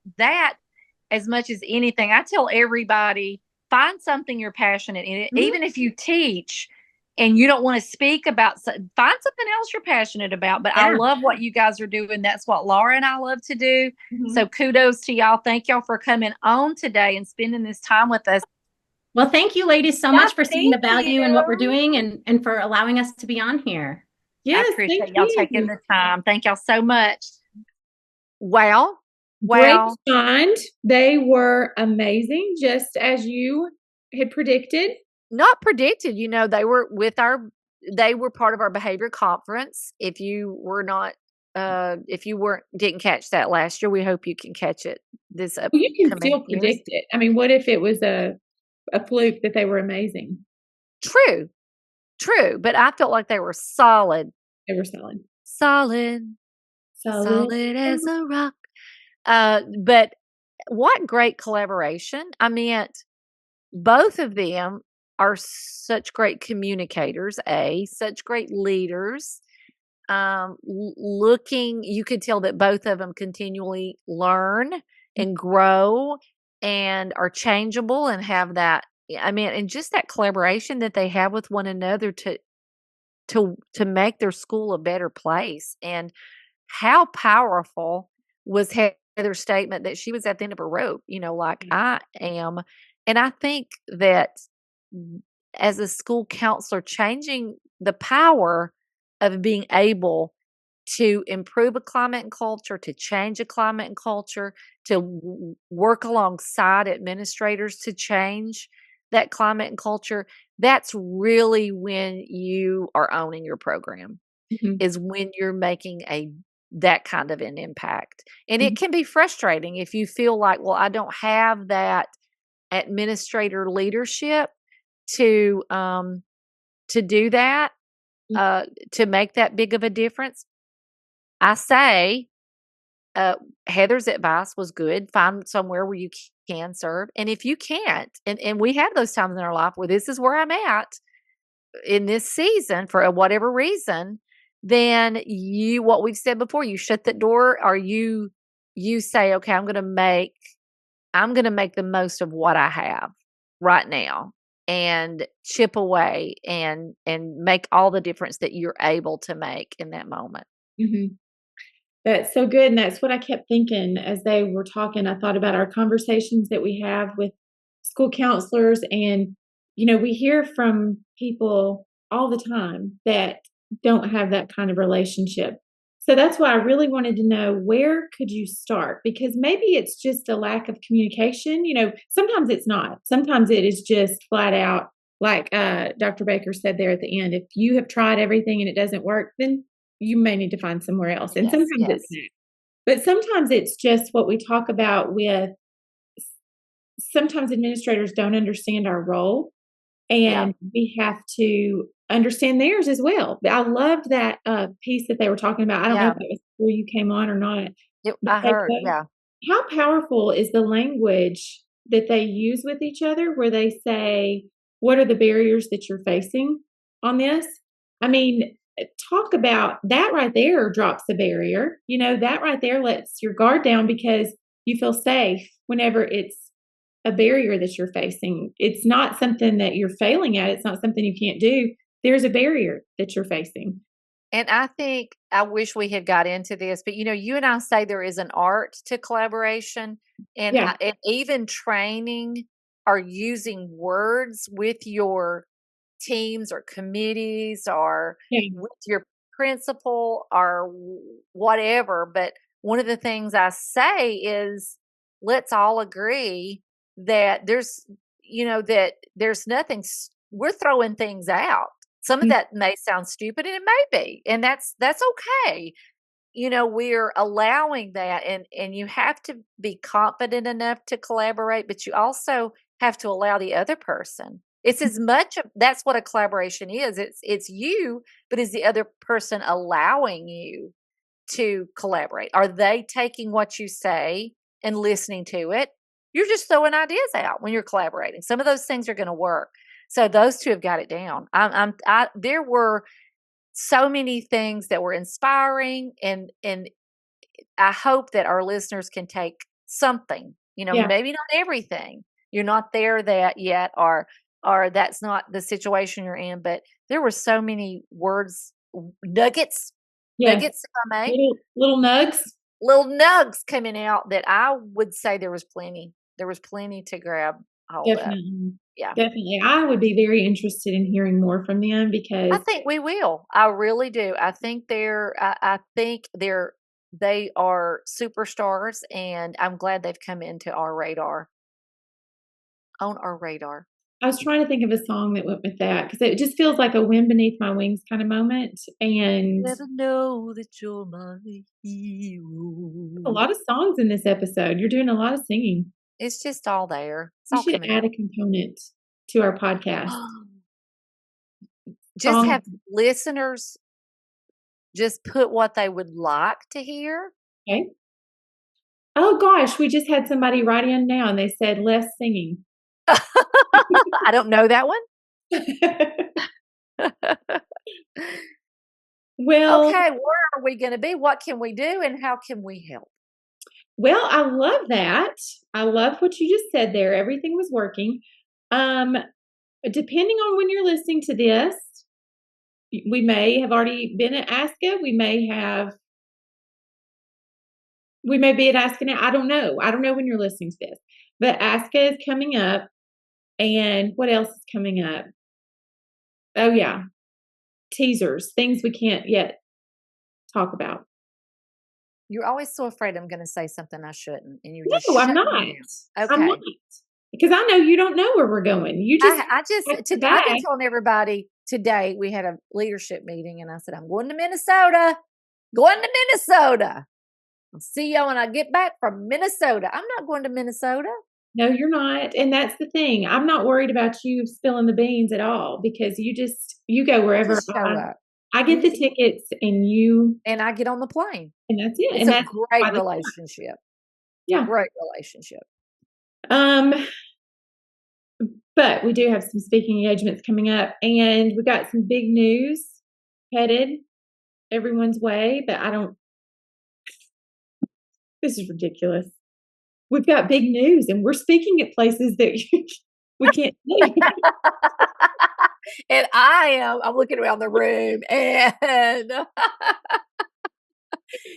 as much as anything, I tell everybody, find something you're passionate in. Even if you teach and you don't want to speak about, find something else you're passionate about. But I love what you guys are doing. That's what Laura and I love to do. So kudos to y'all. Thank y'all for coming on today and spending this time with us. Well, thank you, ladies, so much for seeing the value in what we're doing and for allowing us to be on here. Yes, I appreciate y'all taking the time. Thank y'all so much. Well, great find. They were amazing, just as you had predicted. Not predicted, they were they were part of our behavior conference. If you didn't catch that last year, we hope you can catch it this upcoming year. You can still predict it. I mean, what if it was a fluke that they were amazing? True. But I felt like they were solid. They were solid. Solid as a rock. But what great collaboration. I meant both of them are such great communicators, such great leaders. You could tell that both of them continually learn and grow and are changeable and have that. I mean, and just that collaboration that they have with one another to make their school a better place. And how powerful was Heather's statement that she was at the end of her rope, like I am. And I think that as a school counselor, changing the power of being able to improve a climate and culture, to change a climate and culture, to work alongside administrators to change that climate and culture, that's really when you are owning your program, is when you're making that kind of an impact. And it can be frustrating if you feel like, well, I don't have that administrator leadership to do that, to make that big of a difference. I say Heather's advice was good. Find somewhere where you can serve. And if you can't, and we have those times in our life where this is where I'm at in this season for whatever reason, then what we've said before, you shut that door, or you say, okay, I'm going to make the most of what I have right now and chip away and make all the difference that you're able to make in that moment. That's so good. And that's what I kept thinking as they were talking. I thought about our conversations that we have with school counselors. And, we hear from people all the time that don't have that kind of relationship. So that's why I really wanted to know, where could you start? Because maybe it's just a lack of communication. Sometimes it's not. Sometimes it is just flat out, like Dr. Baker said there at the end, if you have tried everything and it doesn't work, then you may need to find somewhere else. And sometimes it's not. But sometimes it's just what we talk about with, sometimes administrators don't understand our role, and we have to understand theirs as well. I loved that piece that they were talking about. I don't know if it was before you came on or not. I heard, How powerful is the language that they use with each other, where they say, what are the barriers that you're facing on this? I mean, talk about that right there drops the barrier. That right there lets your guard down because you feel safe whenever it's a barrier that you're facing. It's not something that you're failing at. It's not something you can't do. There's a barrier that you're facing. And I think, I wish we had got into this, but you and I say there is an art to collaboration, and even training or using words with your teams or committees or with your principal or whatever. But one of the things I say is, let's all agree that there's nothing we're throwing things out. Some of that may sound stupid, and it may be, and that's okay. We're allowing that, and you have to be confident enough to collaborate, but you also have to allow the other person. It's as much that's what a collaboration is. It's you, but is the other person allowing you to collaborate? Are they taking what you say and listening to it? You're just throwing ideas out when you're collaborating. Some of those things are going to work. So those two have got it down. There were so many things that were inspiring, and I hope that our listeners can take something, maybe not everything. You're not there that yet, or that's not the situation you're in, but there were so many nuggets, if I may. Little nugs coming out that I would say there was plenty to grab hold of. Yeah, definitely. I would be very interested in hearing more from them, because I think we will. I really do. I think they are superstars, and I'm glad they've come into our radar. On our radar. I was trying to think of a song that went with that, because it just feels like a wind beneath my wings kind of moment. And never know that you're my hero. A lot of songs in this episode. You're doing a lot of singing. It's just all there. You should add a component to our podcast. Just have listeners just put what they would like to hear. Okay. Oh gosh, we just had somebody write in now, and they said less singing. I don't know that one. Well, okay, where are we going to be? What can we do, and how can we help? Well, I love that. I love what you just said there. Everything was working. Depending on when you're listening to this, we may have already been at ASCA. We may be at ASCA now. I don't know. I don't know when you're listening to this, but ASCA is coming up. And what else is coming up? Oh yeah. Teasers, things we can't yet talk about. You're always so afraid I'm going to say something I shouldn't, and No, I'm not. Okay. I'm not. Because I know you don't know where we're going. I've been telling everybody today. We had a leadership meeting, and I said, I'm going to Minnesota. I'll see you when I get back from Minnesota. I'm not going to Minnesota. No, you're not. And that's the thing. I'm not worried about you spilling the beans at all, because you go wherever I get the tickets, and I get on the plane. And that's it. It's a great relationship. Yeah. Great relationship. But we do have some speaking engagements coming up, and we got some big news headed everyone's way, but this is ridiculous. We've got big news, and we're speaking at places that we can't see. And I'm looking around the room, and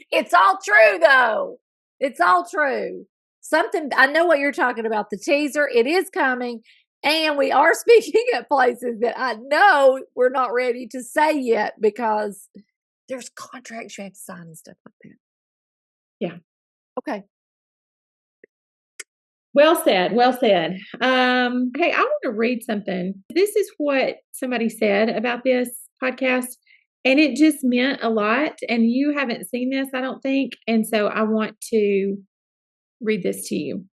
it's all true, though. It's all true. I know what you're talking about. The teaser, it is coming, and we are speaking at places that I know we're not ready to say yet, because there's contracts you have to sign and stuff like that. Yeah. Okay. Well said. Well said. Hey, I want to read something. This is what somebody said about this podcast, and it just meant a lot. And you haven't seen this, I don't think. And so I want to read this to you.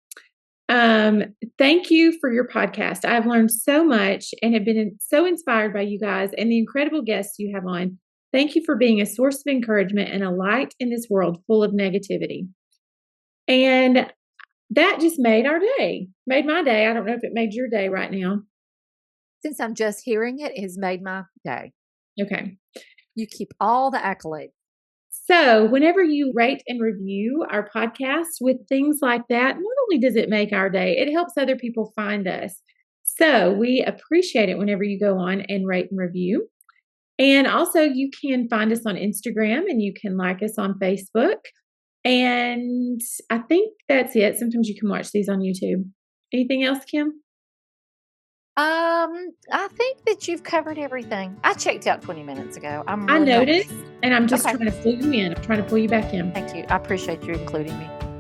Thank you for your podcast. I've learned so much and have been so inspired by you guys and the incredible guests you have on. Thank you for being a source of encouragement and a light in this world full of negativity. And that just made our day, made my day. I don't know if it made your day right now. Since I'm just hearing it, it has made my day. Okay. You keep all the accolades. So whenever you rate and review our podcast with things like that, not only does it make our day, it helps other people find us. So we appreciate it whenever you go on and rate and review. And also you can find us on Instagram, and you can like us on Facebook. And I think that's it. Sometimes you can watch these on YouTube. Anything else, Kim? I think that you've covered everything. I checked out 20 minutes ago. I noticed, and I'm just trying to fill you in. I'm trying to pull you back in. Thank you. I appreciate you including me.